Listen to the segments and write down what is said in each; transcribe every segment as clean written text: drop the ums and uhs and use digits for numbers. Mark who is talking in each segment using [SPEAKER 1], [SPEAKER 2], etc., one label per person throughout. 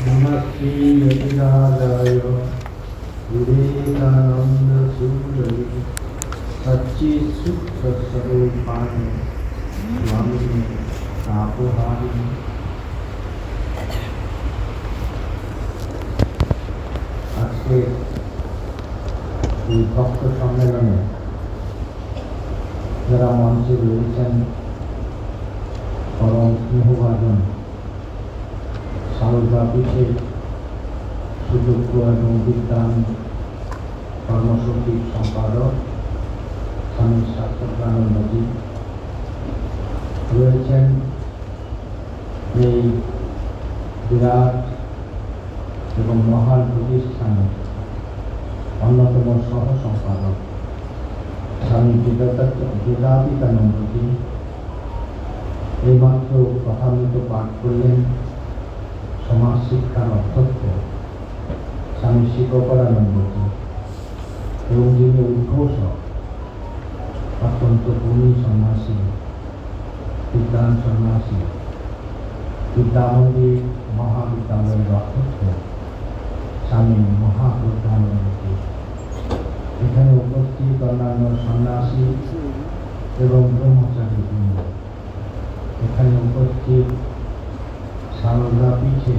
[SPEAKER 1] नमस्ते यतिराजाय विवेकानन्दसूरये सच्चित्सुखस्वरूपाय स्वामिने तापहारिणे। আজকে এই ভক্ত সম্মেলনে যারা মঞ্চে রয়েছেন পরম স্নেহভাজন সারদা পীঠের সুযোগ্য এবং বিদ্যান কর্মসূচির সম্পাদক স্বামী শাস্ত্রানন্দজি রয়েছেন এই বিরাট এবং মহান প্রতিষ্ঠানের অন্যতম সহ সম্পাদক স্বামী বেদাতীতানন্দজি এইমাত্র কথামৃত পাঠ করলেন সমাজ শিক্ষার অধ্যক্ষ স্বামী শিবকরানন্দজি এবং যিনি উদ্ঘোষক অত্যন্ত গুণী সন্ন্যাসী বিদ্যান সন্ন্যাসী বিদ্যামন্দির মহাবিদ্যালয়ের অধ্যক্ষ স্বামী মহাপ্রজ্ঞানন্দজি, এখানে উপস্থিত অন্যান্য সন্ন্যাসী এবং ব্রহ্মচারী বৃন্দ, এখানে উপস্থিত সারদা পীঠে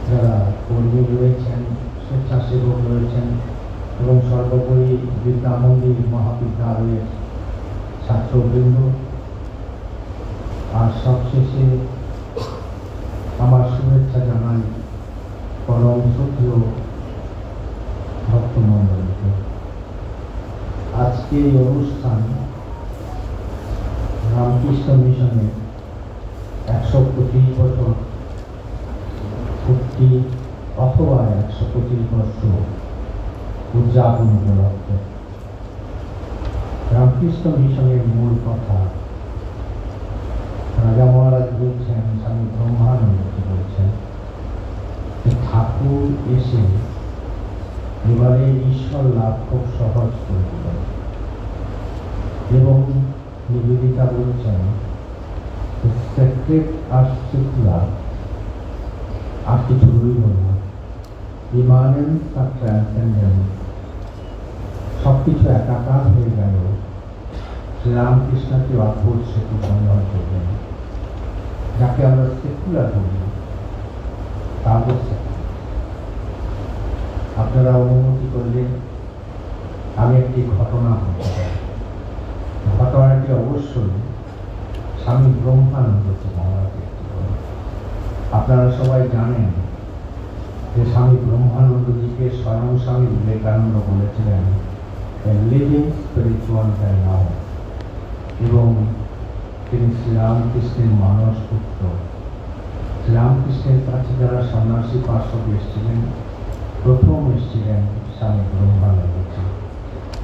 [SPEAKER 1] যারা কর্মী রয়েছেন, স্বেচ্ছাসেবক রয়েছেন এবং সর্বোপরি বিদ্যামন্দির মহাবিদ্যালয়ের ছাত্রবৃন্দ, আর সবশেষে আমার শুভেচ্ছা জানাই পরম শ্রদ্ধেয় ভক্তমণ্ডলীকে। আজকে এই অনুষ্ঠান রামকৃষ্ণ মিশনের 125 বছর পূর্তি অথবা 125 বছর উদযাপন উপলক্ষে। রামকৃষ্ণ মিশনের মূল কথা রাজা মহারাজ বলছেন, স্বামী ব্রহ্মানন্দজি বলছেন, ঠাকুর এসে এবারে ঈশ্বর লাভ খুব সহজ করে দিলেন এবং নিবেদিতা বলছেন সেক্রেট আর সেকুলার আর কিছু রইল না, ইমানেন্স আর ট্রান্সেন্ডেন্স সবকিছু একাকার হয়ে গেল। শ্রীরামকৃষ্ণকে অদ্ভুত সেতু সংগ্রহ করলেন, যাকে আমরা সেকুলার বলি তাদের সেতু। আপনারা অনুমতি করলে আমি একটি ঘটনা বলতে পারি। ঘটনাটি অবশ্যই স্বামী ব্রহ্মানন্দজি মহারাজের। আপনারা সবাই জানেন যে স্বামী ব্রহ্মানন্দজিকে স্বয়ং স্বামী বিবেকানন্দ বলেছিলেন লিভিং স্পিরিচুয়াল নাও, এবং তিনি শ্রীরামকৃষ্ণের মানস পুত্র। শ্রীরামকৃষ্ণের কাছে যারা সন্ন্যাসী পার্শ্বদ এসেছিলেন, প্রথম এসেছিলেন স্বামী ব্রহ্মানন্দজি।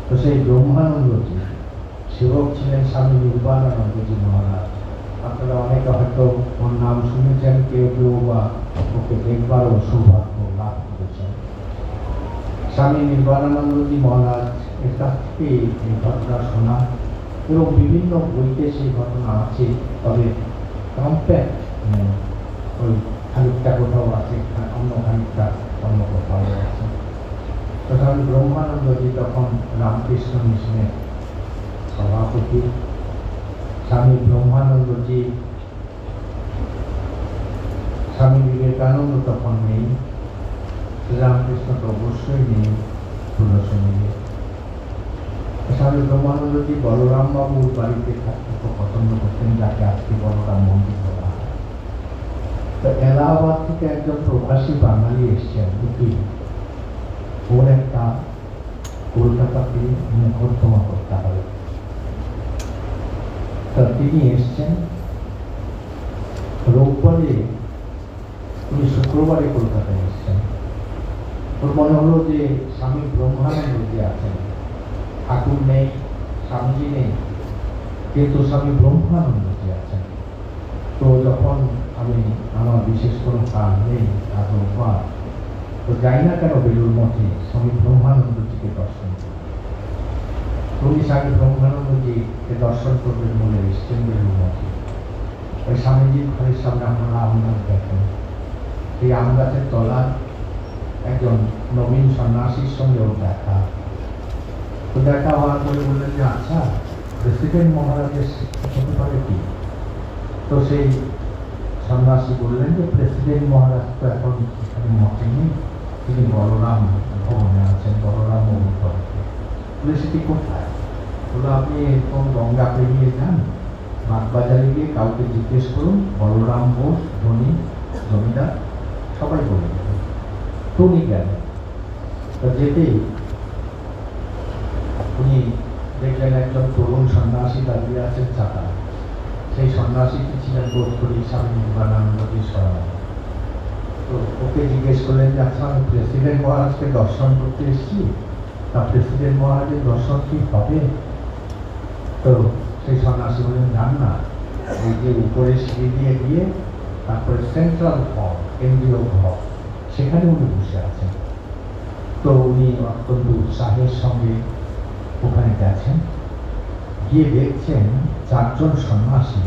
[SPEAKER 1] তো সেই ব্রহ্মানন্দজি সেবক ছিলেন স্বামী নির্বাণানন্দজি মহারাজ। আপনারা অনেকে হয়তো ওর নাম শুনেছেন, কেউ কেউ বা ওকে দেখবারও সৌভাগ্য লাভ করেছেন। স্বামী নির্বাণানন্দজি মহারাজ এর কাছ থেকে এই ঘটনা শোনা এবং বিভিন্ন বইতে সেই ঘটনা আছে, তবে কম্প্যাক্ট ওই খানিকটা কোথাও আছে, অন্য খানিকটা অন্য কোথাও আছে। তো স্বামী ব্রহ্মানন্দজি তখন রামকৃষ্ণ মিশনের সভাপতি। স্বামী ব্রহ্মানন্দজি, স্বামী বিবেকানন্দ তখন নেই, শ্রীরামকৃষ্ণ তো অবশ্যই নেই তুলসী। স্বামী ব্রহ্মানন্দজি বলরাম বাবুর বাড়িতে থাকতে খুব পছন্দ করতেন, যাকে আজকে বলরাম মন্দির বলা হয়। তো এলাহাবাদ থেকে একজন প্রবাসী বাঙালি এসছেন উকিল, ওর একটা কলকাতাতে মোকদ্দমা করতে হবে। তা তিনি এসছেন রোববারে, উনি শুক্রবারে কলকাতায় এসছেন। ওর মনে হলো যে স্বামী ব্রহ্মানন্দজি আছেন, ঠাকুর নেই, স্বামীজি নেই, কিন্তু স্বামী ব্রহ্মানন্দজি আছেন। তো যখন আমি আমার বিশেষ কোনো কাজ নেই, আর রোববার, তো যাই না কেন বেলুর মঠে স্বামী ব্রহ্মানন্দজিকে দর্শন করি। উনি স্বামী ব্রহ্মানন্দজিকে দর্শন করবেন বলে এসছেন বেলুর মঠে। ওই স্বামীজির ঘরের সামনে আপনারা আপনার দেখেন এই আম গাছের তলা একজন নবীন সন্ন্যাসীর সঙ্গে ওর দেখা। তো দেখা হওয়ার পরে বললেন যে আচ্ছা, প্রেসিডেন্ট মহারাজের হতে পারে কি? তো সেই সন্ন্যাসী বললেন যে প্রেসিডেন্ট মহারাজ তো এখন এখানে মঠে নেই, তিনি বলরাম ভবনে আছেন, বলরাম অভিভাবকে। বলে সেটি কোথায়? বলে আপনি এরকম গঙ্গা পেরিয়ে যান, বাগবাজারে গিয়ে কাউকে জিজ্ঞেস করুন, বলরাম বোস ধনী জমিদার সবাই বলে দেবে। তো উনি গেলেন। তো যেতেই উনি দেখলেন একজন তরুণ সন্ন্যাসী দাঁড়িয়ে আছেন চাকা। সেই সন্ন্যাসীটি ছিলেন বোধ করি স্বামী নির্বাণানন্দজি স্বয়ং। তো ওকে জিজ্ঞেস করলেন যে আচ্ছা, আমি প্রেসিডেন্ট মহারাজকে দর্শন করতে এসেছি, তা প্রেসিডেন্ট মহারাজের দর্শন কি হবে? তো সেই সন্ন্যাসী বললেন যান না, ওই যে উপরে সিঁড়ি দিয়ে গিয়ে তারপরে সেন্ট্রাল হল, কেন্দ্রীয় ঘর, সেখানে উনি বসে আছেন। তো উনি অত্যন্ত উৎসাহের সঙ্গে ওখানে গেছেন, গিয়ে দেখছেন চারজন সন্ন্যাসী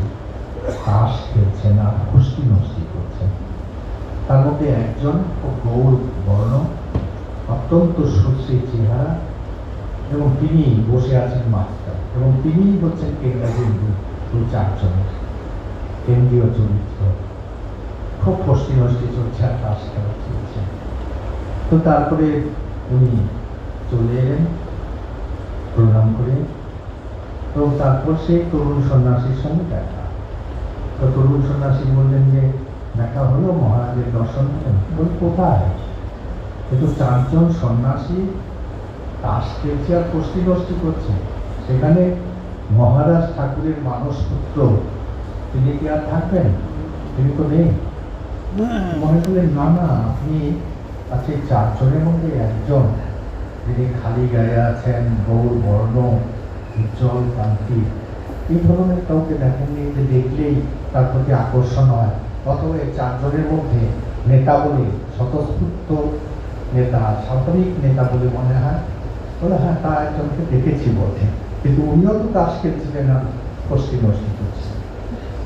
[SPEAKER 1] তাস খেলছেন আর কুস্তি নস্তি করছেন। তার মধ্যে একজন গৌর বর্ণ, অত্যন্ত সুশ্রী চেহারা, এবং তিনি বসে আছেন মাস্টার, এবং তিনি হচ্ছেন কেন্দ্রীয় চারজনের কেন্দ্রীয় চরিত্র। খুব কুস্তি নস্তি চলছে আর তাস খেলা চলছে। তো তারপরে উনি চলে এলেন প্রণাম করে, এবং তারপর সেই তরুণ সন্ন্যাসীর সঙ্গে দেখা। তো তরুণ সন্ন্যাসী বললেন যে দেখা হলো, মহারাজের দর্শন হলেন? বল কোথায়? কিন্তু চারজন সন্ন্যাসী তাস খেলছে আর কুস্তি নস্তি করছে, সেখানে মহারাজ ঠাকুরের মানস পুত্র তিনি কি আর থাকবেন? তিনি তো নেই। মনে করলেন না না, আপনি আজকে চারজনের মধ্যে একজন, যিনি খালি গায়ে আছেন, গৌর বর্ণ, উজ্জ্বল কান্তি, এই ধরনের কাউকে দেখেননি যে দেখলেই তার প্রতি আকর্ষণ হয়, অথবা এই চারজনের মধ্যে নেতা বলে, স্বতঃস্ফূর্ত নেতা, সামরিক নেতা বলে মনে হয়? বলে হ্যাঁ, তা একজনকে দেখেছি বটে, কিন্তু উনিও তো তাস খেলছিলেন আর কুস্তি নস্তি করছিলেন।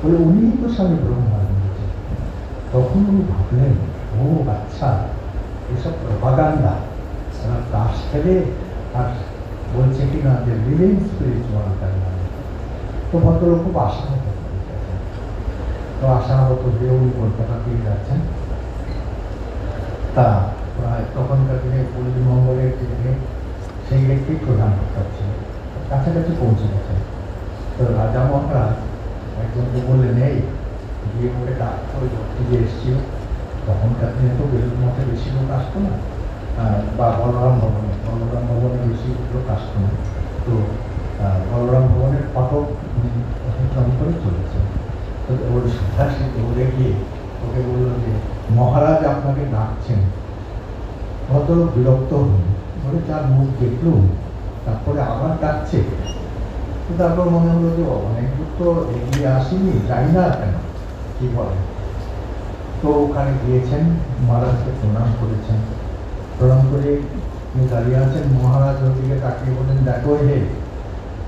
[SPEAKER 1] বলে উনিই তো স্বামী ব্রহ্মানন্দ। তখন উনি ভাবলেন, ও আচ্ছা, এসব প্রপাগান্ডা, তারা তাস খেলে আর বলছে কিনা যে লিভিং স্পিরিচুয়াল মানে। তো ভদ্রলোক খুব আশাহত হয়ে গেছেন। তো আশাহত হয়ে উনি কলকাতাতেই যাচ্ছেন। তা প্রায় তখনকার দিনে পল্লীমঙ্গলের দিনে সেই একটি প্রধান প্রতাপ ছিল, কাছাকাছি পৌঁছে গেছেন। তো রাজা মহারাজ একজনকে বললেন, এই গিয়ে ওকে ডাক করে ভর্তি যে এসেছিল। তখনকার দিনে তো বেলুর মঠে বেশি লোক আসতো না, বা বলরাম ভবনে বেশি লোক আসতো না। তো বলরাম ভবনের ফটক অতিক্রম করে চলেছে। তো ওর সন্ন্যাসী দৌড়ে গিয়ে ওকে বললো যে মহারাজ আপনাকে ডাকছেন। ভদ্রলোক বিরক্ত হন, বলে যার মুখ দেখলুম, তারপরে আবার ডাকছে। তো তারপর মনে হলো যে অনেক দূর তো এগিয়ে আসিনি, যাই না কেন, কি বলে। তো ওখানে গিয়েছেন, মহারাজকে প্রণাম করেছেন। প্রণাম করে তিনি দাঁড়িয়ে আছেন। মহারাজ ওর দিকে তাকিয়ে বলেন, দেখো হে,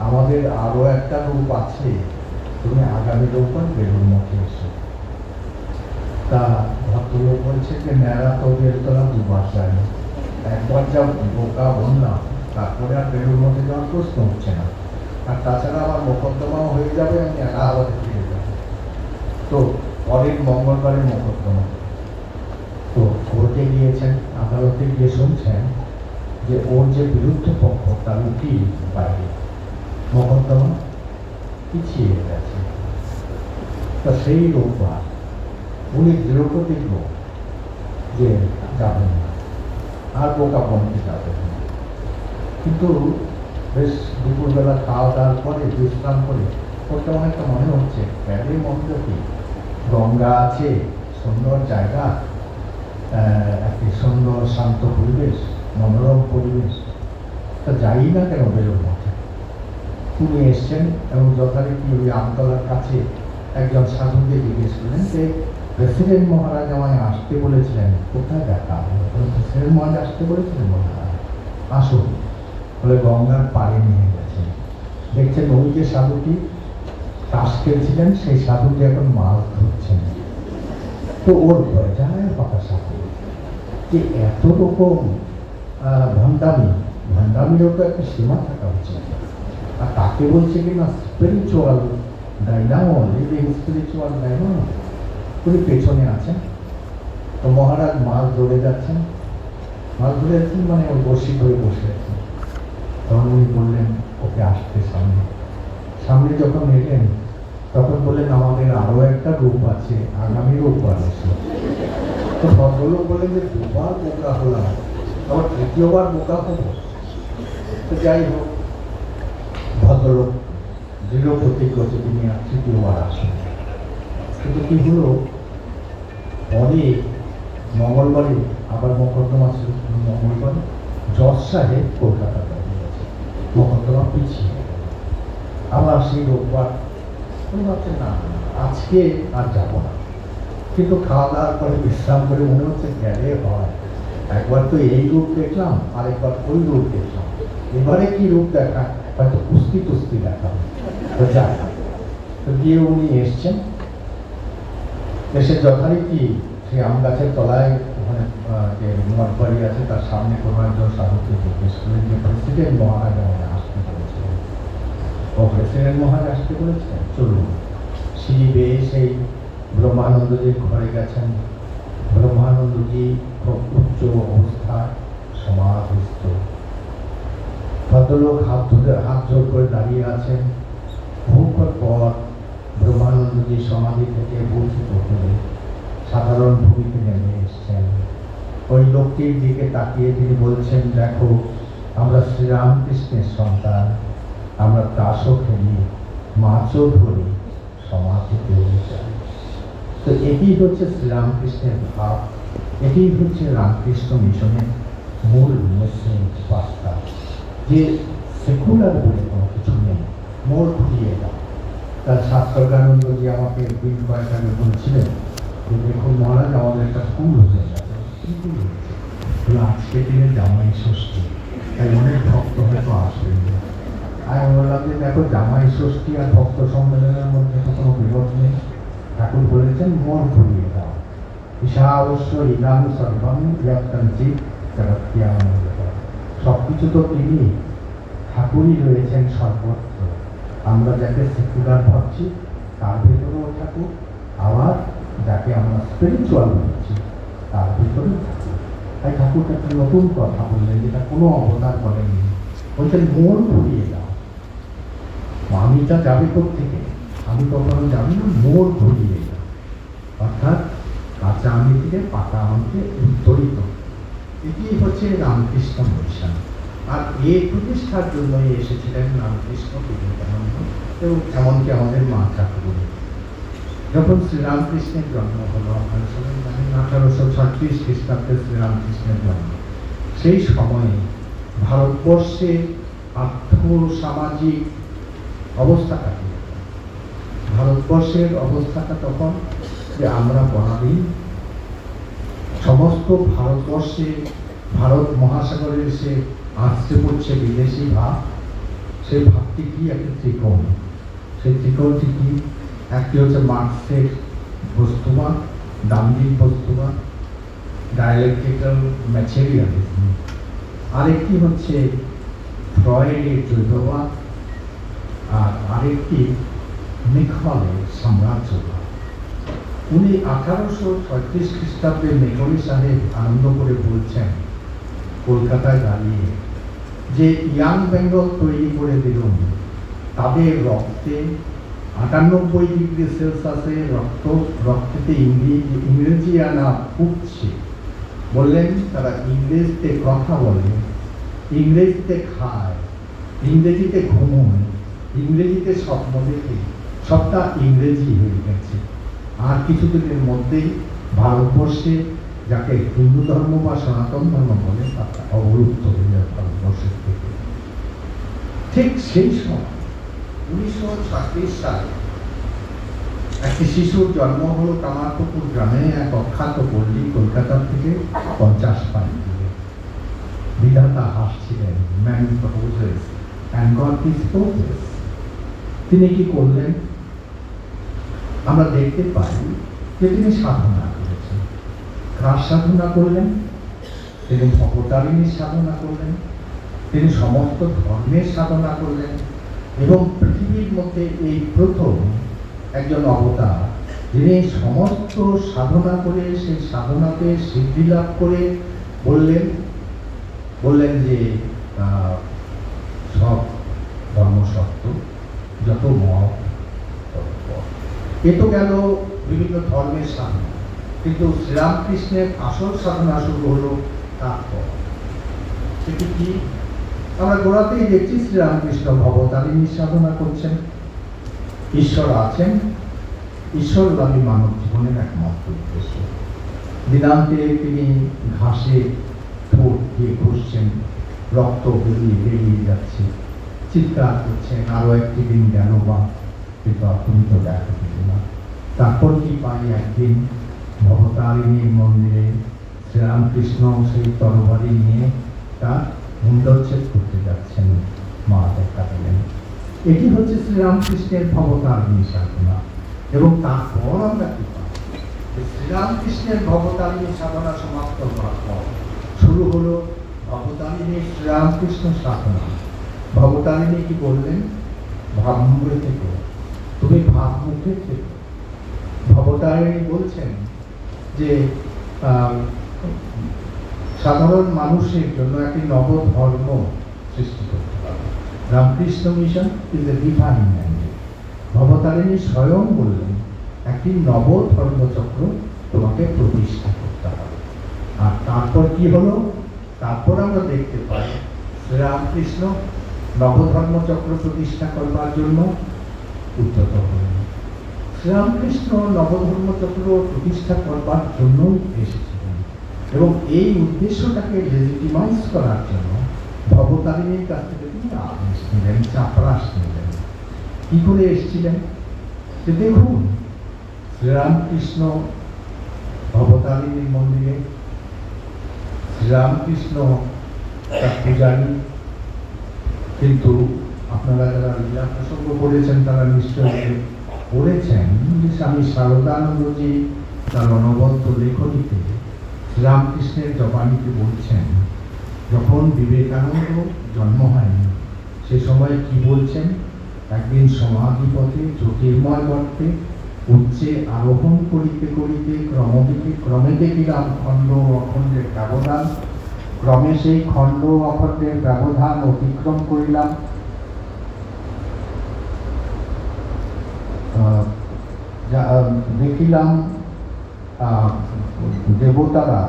[SPEAKER 1] আমাদের আরো একটা রূপ আছে, তুমি আগামী রোববার বেলুর মঠে এসো। তা ভদ্রলোক বলছে যে ন্যাড়া তো বেলতলা দুবার যায়নি, একবার যা বোকা বললাম, তারপরে আর বেলুর মঠে যাওয়ার প্রশ্ন হচ্ছে না। আর তাছাড়া আমার মোকদ্দমাও হয়ে যাবে, আমি এলাহাবাদে ফিরে যাবো। তো পরের মঙ্গলবারের মোকদ্দমা। তো কোর্টে গিয়েছেন, আদালতে গিয়ে শুনছেন যে ওর যে বিরুদ্ধ পক্ষ, তার উকিল বাইরে, মোকদ্দমা পিছিয়ে গেছে। তা সেই রোববার উনি দৃঢ় প্রতিজ্ঞ যে যাবেন না, আর বোকা বনতে যাবেন না। কিন্তু বেশ দুপুরবেলা খাওয়া দাওয়ার পরে বিশ্রাম করে ওর কেমন একটা মনে হচ্ছে, প্যারে মন্দ কি, গঙ্গা আছে, সুন্দর জায়গা, একটি সুন্দর শান্ত পরিবেশ, মনোরম পরিবেশ, তা যাই না কেন বেলুর মঠে। তিনি এসছেন এবং যথারীতি ওই আমতলার কাছে একজন সাধুকে জিজ্ঞেস করলেন যে প্রেসিডেন্ট মহারাজ আমায় আসতে বলেছিলেন, কোথায় দেখা? প্রেসিডেন্ট মহারাজ আসতে বলেছিলেন? মহারাজ আসুন। বলে গঙ্গার পাড়ে নিয়ে গেছেন। দেখছেন ওই যে সাধুটি তাস খেলছিলেন, সেই সাধুটি এখন মাছ ধরছেন। তো ওর ভয় যায় হতাশা যে এত রকম ভণ্ডামিরও তো একটা সীমা থাকা উচিত। আর তাকে বলছে কি না spiritual dynamo, living spiritual dynamo, উনি পেছনে আছেন। তো মহারাজ মাছ ধরে যাচ্ছেন মানে ওই বসি ধরে বসে আছেন। তখন উনি বললেন ওকে আসতে সামনে যখন এলেন তখন বললেন আমাদের আরো একটা রূপ আছে, আগামী রূপবার এসো। তো ভদ্রলোক বললেন যে দুবার বোকা হলাম, আবার তৃতীয়বার বোকা হবো। তো যাই হোক, ভদ্রলোক দৃঢ় প্রতিজ্ঞ যে তিনি আর তৃতীয়বার আসেন। কিন্তু কি হলো, পরে মঙ্গলবারে আবার মকদ্দমা ছিল, মঙ্গলবারে জজ সাহেব কলকাতা গেছে, মকদ্দমা পিছিয়ে আবার সেই রোববার ভাবছেন না আজকে আর যাব না। কিন্তু খাওয়া দাওয়ার পরে বিশ্রাম করে মনে হচ্ছে গেলে হয়, একবার তো এই রূপ দেখলাম, আরেকবার ওই রূপ দেখলাম, এবারে কি রূপ দেখা, হয়তো কুস্তি দেখা। তো যাই, তো গিয়ে উনি এসছেন, এসে যথারীতি সেই আম গাছের তলায় ওখানে যে মঠবাড়ি আছে তার সামনে কোনো একজন সাধুকে জিজ্ঞেস করলেন যে প্রেসিডেন্ট মহারাজ আমাদের আসতে বলেছিলেন। ও প্রেসিডেন্ট মহারাজ আসতে বলেছিলেন, চলুন। সিঁড়ি বেয়ে সেই ব্রহ্মানন্দজির ঘরে গেছেন। ব্রহ্মানন্দজি খুব উচ্চ অবস্থায় সমাধিস্থ। ভদ্রলোক হাত জোর করে দাঁড়িয়ে আছেন। বহুক্ষণ পর ব্রহ্মানন্দজি সমাধি থেকে বর্ধিত হয়ে সাধারণ ভূমিতে নেমে এসছেন। ওই লোকটির দিকে তাকিয়ে তিনি বলছেন, দেখো আমরা শ্রীরামকৃষ্ণের সন্তান, আমরা তাসও খেলি, মাছও ধরি, সমাধিতে যাই। তো এটি হচ্ছে শ্রীরামকৃষ্ণের ভাব, এটি হচ্ছে রামকৃষ্ণ মিশনের মূল মেসেজ, বার্তা, যে সেকুলার বলে কোনো কিছু নেই, মোড় ঘুরিয়ে দাও। তার শাস্ত্রজ্ঞানন্দজি আমাকে দিন কয়েক আগে বলছিলেন যে দেখুন মহারাজ আমাদের একটা ভুল হয়ে যাবে। আজকে দিনে জামাই ষষ্ঠী, তাই অনেক ভক্ত হয়তো আসবেন। আমি বললাম যে দেখো জামাই ষষ্ঠী আর ভক্ত সম্মেলনের মধ্যে তো কোনো বিরোধ নেই। ঠাকুর বলেছেন মন ঘুরিয়ে দাও, ঈশাবশ্য ইদাম সর্বম ইয়ৎকিঞ্চিৎ জগত্যানন্দ। সবকিছু তো তিনি, ঠাকুরই রয়েছেন সর্বত্র। আমরা যাকে সেকুলার ভাবছি তার ভিতরেও ঠাকুর, আবার যাকে আমরা স্পিরিচুয়াল ভাবছি তার ভিতরেও ঠাকুর। তাই ঠাকুরকে একটা নতুন কথা বললেন, যেটা কোনো অবতার বলেননি। বলছেন মন ঘুরিয়ে দাও। আমিটা যাবে কোথেকে? আমি কখনো জানি না, মোড় ঘুরিয়ে দাও। অর্থাৎ কাঁচা আমি থেকে পাকা আমকে উত্তরিত। এটি হচ্ছে রামকৃষ্ণ মিশন। আর এই প্রতিষ্ঠার জন্যই এসেছিলেন রামকৃষ্ণ বিবেকানন্দ এবং এমনকি আমাদের মা ঠাকুর। যখন শ্রীরামকৃষ্ণের জন্ম হলো, আপনারা সবাই জানেন 1836 খ্রিস্টাব্দে শ্রীরামকৃষ্ণের জন্ম। সেই সময়ে ভারতবর্ষে আর্থ সামাজিক অবস্থাটা কি? ভারতবর্ষের অবস্থাটা তখন যে আমরা পরাধীন, সমস্ত ভারতবর্ষে ভারত মহাসাগরের সে আসতে পড়ছে বিদেশি ভাব। সেই ভাবটি কি? একটা ত্রিকোণ। সেই ত্রিকোণটি কি? একটি হচ্ছে মার্কসের বস্তুবাদ, দাম্ভিক বস্তুবাদ, ডায়ালেকট্রিক্যাল ম্যাটেরিয়ালিজম, আরেকটি হচ্ছে ফ্রয়েডের দ্বৈতবাদ, আর আরেকটি মেকলের সাম্রাজ্যবাদ। উনি 1836 খ্রিস্টাব্দে মেকলে সাহেব আনন্দ করে বলছেন কলকাতায় দাঁড়িয়ে যে ইয়াং বেঙ্গল তৈরি করে দিলুম, তাদের রক্তে 98 ডিগ্রি সেলসিয়াসে রক্তেতে ইংরেজি আনা ফুটছে। বললেন তারা ইংরেজিতে কথা বলে, ইংরেজিতে খায়, ইংরেজিতে ঘুমোয়, ইংরেজিতে স্বপ্ন দেখে, সবটা ইংরেজি হয়ে গেছে। আর কিছুদিনের মধ্যেই ভারতবর্ষে যাকে হিন্দু ধর্ম বা সনাতন ধর্ম বলে তারা অবরুদ্ধ হয়ে যায় ভারতবর্ষের থেকে। ঠিক সেই সময় 1936 সালে একটি শিশুর জন্ম হলো কামারপুকুর গ্রামে, এক অখ্যাত পল্লী, কলকাতার থেকে 50 মাইল দূরে। বিধাতা হাসছিলেন, man proposes and God disposes. তিনি কি করলেন? আমরা দেখতে পাই যে তিনি সাধনা করেছেন। কার সাধনা করলেন? তিনি ভবতারিণীর সাধনা করলেন, তিনি সমস্ত ধর্মের সাধনা করলেন এবং পৃথিবীর মধ্যে এই প্রথম একজন অবতার যিনি সমস্ত সাধনা করে সেই সাধনাকে সিদ্ধি লাভ করে বললেন যে সব ধর্মসত্য, যত মত তত পথ। এ তো গেল বিভিন্ন ধর্মের সাধনা, কিন্তু শ্রীরামকৃষ্ণের আসল সাধনা শুরু হলো তারপর। সেটি কি? আমরা গোড়াতেই দেখছি শ্রীরামকৃষ্ণ ভবতারিণীর সাধনা করছেন। ঈশ্বর আছেন, ঈশ্বরলাভী মানব জীবনের একমাত্র উদ্দেশ্য। দিনান্তে তিনি ঘাসে ঠোঁট দিয়ে ঘষছেন, রক্ত বেরিয়ে যাচ্ছে, চিৎকার করছেন, আরো একটি দিন গেল বা, কিন্তু তুমি তো দেখা দিলে না। তারপর কি পাই? একদিন ভবতারিণীর মন্দিরে শ্রীরামকৃষ্ণ সেই তরবারি নিয়ে তার মুণ্ডচ্ছেদ করতে যাচ্ছেন, মা দেখা দিলেন। এটি হচ্ছে শ্রীরামকৃষ্ণের ভবতারিণী সাধনা। এবং তারপর আমরা কি পাই? শ্রীরামকৃষ্ণের ভবতারিণী সাধনা সমাপ্ত হওয়ার পর শুরু হলো ভবতারিণী শ্রীরামকৃষ্ণ সাধনা। ভবতারিণী কি বললেন? ভাবমুখে থেকো, তুমি ভাবমুখে থেকো। ভবতারিণী বলছেন যে সাধারণ মানুষের জন্য একটি নব ধর্ম সৃষ্টি করতে হবে। Ramakrishna mission is a divine mandate. Bhavatarini স্বয়ং বললেন একটি নব ধর্মচক্র তোমাকে প্রতিষ্ঠা করতে হবে। আর তারপর কি হলো? তারপর আমরা দেখতে পাই শ্রীরামকৃষ্ণ নবধর্মচক্র প্রতিষ্ঠা করবার জন্য উদ্যত হলেন। শ্রীরামকৃষ্ণ নবধর্মচক্র প্রতিষ্ঠা করবার জন্যই এসেছিলেন এবং এই উদ্দেশ্যটাকে লেজিটিমাইজ করার জন্য ভবতারিণীর কাছ থেকে তিনি আদেশ নিলেন, চাপরাশ নিলেন। কি করে এসেছিলেন? যে দেখুন, শ্রীরামকৃষ্ণ ভবতারিণীর মন্দিরে, শ্রীরামকৃষ্ণ তার পূজারী, কিন্তু আপনারা যারা লীলা প্রসঙ্গ পড়েছেন তারা নিশ্চয়ই পড়েছেন যে স্বামী শারদানন্দজি তার অনবদ্য লেখনীতে শ্রীরামকৃষ্ণের জবানিতে বলছেন, যখন বিবেকানন্দ জন্ম হয়নি সে সময় কি বলছেন? একদিন সমাধিপথে জ্যোতির্ময় গর্তে উচ্চে আরোহণ করিতে করিতে ক্রমে দেখিলাম খণ্ড অখণ্ডের ব্যবধান, ক্রমে সেই খণ্ড অখণ্ডের ব্যবধান অতিক্রম করিলাম, দেখিলাম দেবতারা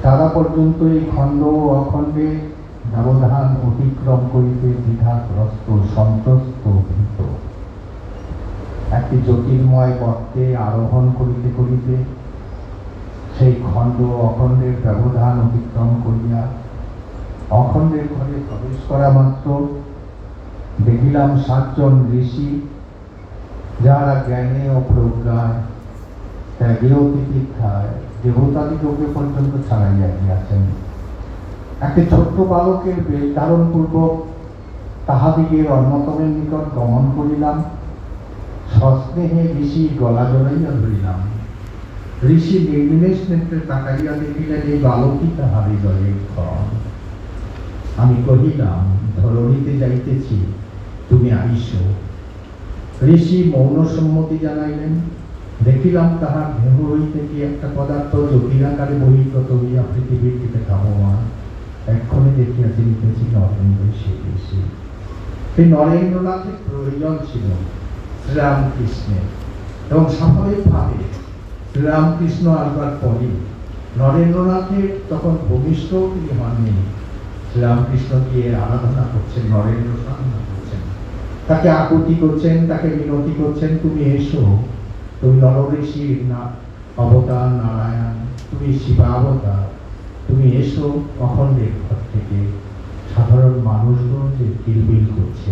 [SPEAKER 1] তারা পর্যন্ত এই খণ্ড অখণ্ডে ব্যবধান অতিক্রম করিতে দ্বিধাগ্রস্ত, সন্ত্রস্ত, ভীত। একটি জ্যোতির্ময় গর্তে আরোহণ করিতে করিতে সেই খণ্ড অখণ্ডের ব্যবধান অতিক্রম করিয়া অখণ্ডের ঘরে প্রবেশ করা মাত্র দেখিলাম 7 জন ঋষি, যারা জ্ঞানে ও প্রজ্ঞায় ত্যাগেও তিতিক্ষায় দেবতাদিগকে পর্যন্ত ছাড়াইয়া গিয়াছেন। একটি ছোট্ট বালকের বেশ ধারণ পূর্বক তাহাদিগের অন্যতমের নিকট গমন করিলাম, সস্নেহে ঋষির গলা জড়াইয়া ধরিলাম। ঋষি নির্নিমেষ নেত্রে তাকাইয়া দেখিলেন এই বালকই তাহার হৃদয়ের ক্ষণ। আমি কহিলাম, ধরণীতে যাইতেছি, তুমি আইস। ঋষি মৌন সম্মতি জানাইলেন। দেখিলাম তাহার দেহ হইতে কি একটা পদার্থ জ্যোতিরাকারে বহির্গত হইয়া পৃথিবীর দিকে ধাবমান। এক্ষণে দেখিয়া চিনিতেছি নরেন্দ্র সেই ঋষি। সেই নরেন্দ্রনাথের প্রয়োজন ছিল শ্রীরামকৃষ্ণের, এবং স্বাভাবিকভাবে শ্রীরামকৃষ্ণ আসবার পরে নরেন্দ্রনাথের তখন ভূমিষ্ঠ তিনি হননি। শ্রীরামকৃষ্ণকে আরাধনা করছেন, নরেন্দ্র সাধনা করছেন, তাকে আকুতি করছেন, তাকে মিনতি করছেন, তুমি এসো, তুমি নরঋষির অবতার নারায়ণ, তুমি শিবাবতার, তুমি এসো অখণ্ডের ঘর থেকে। সাধারণ মানুষগুলো যে কিলবিল করছে।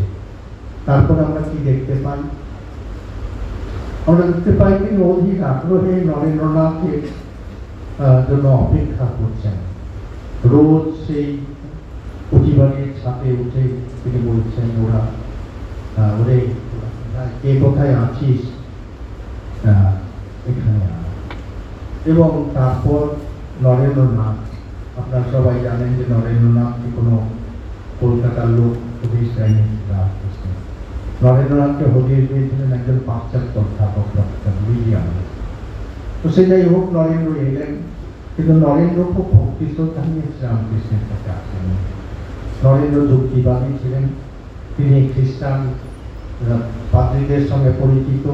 [SPEAKER 1] তারপর আমরা কি দেখতে পাই? আমরা দেখতে পাই তিনি অধিক আগ্রহে নরেন্দ্রনাথের জন্য অপেক্ষা করছেন। রোজ সেই প্রতিবারের ছাদে উঠে তিনি বলছেন, ওরে কে কোথায় আছিস, এখানে এবং তারপর নরেন্দ্রনাথ, আপনারা সবাই জানেন যে নরেন্দ্রনাথ কোনো কলকাতার লোক হদিশ দেয়নি রামকৃষ্ণ। নরেন্দ্রনাথকে হদিশ দিয়েছিলেন একজন পাশ্চাত্য অধ্যাপক ডক্টর উইলিয়াম। তো সে যাই হোক, নরেন্দ্র এলেন, কিন্তু নরেন্দ্র খুব ভক্তি শ্রদ্ধা নিয়ে শ্রীরামকৃষ্ণের কাছে আসেন। নরেন্দ্র যুক্তিবাদী ছিলেন, তিনি খ্রিস্টান পাদ্রীদের সঙ্গে পরিচিত,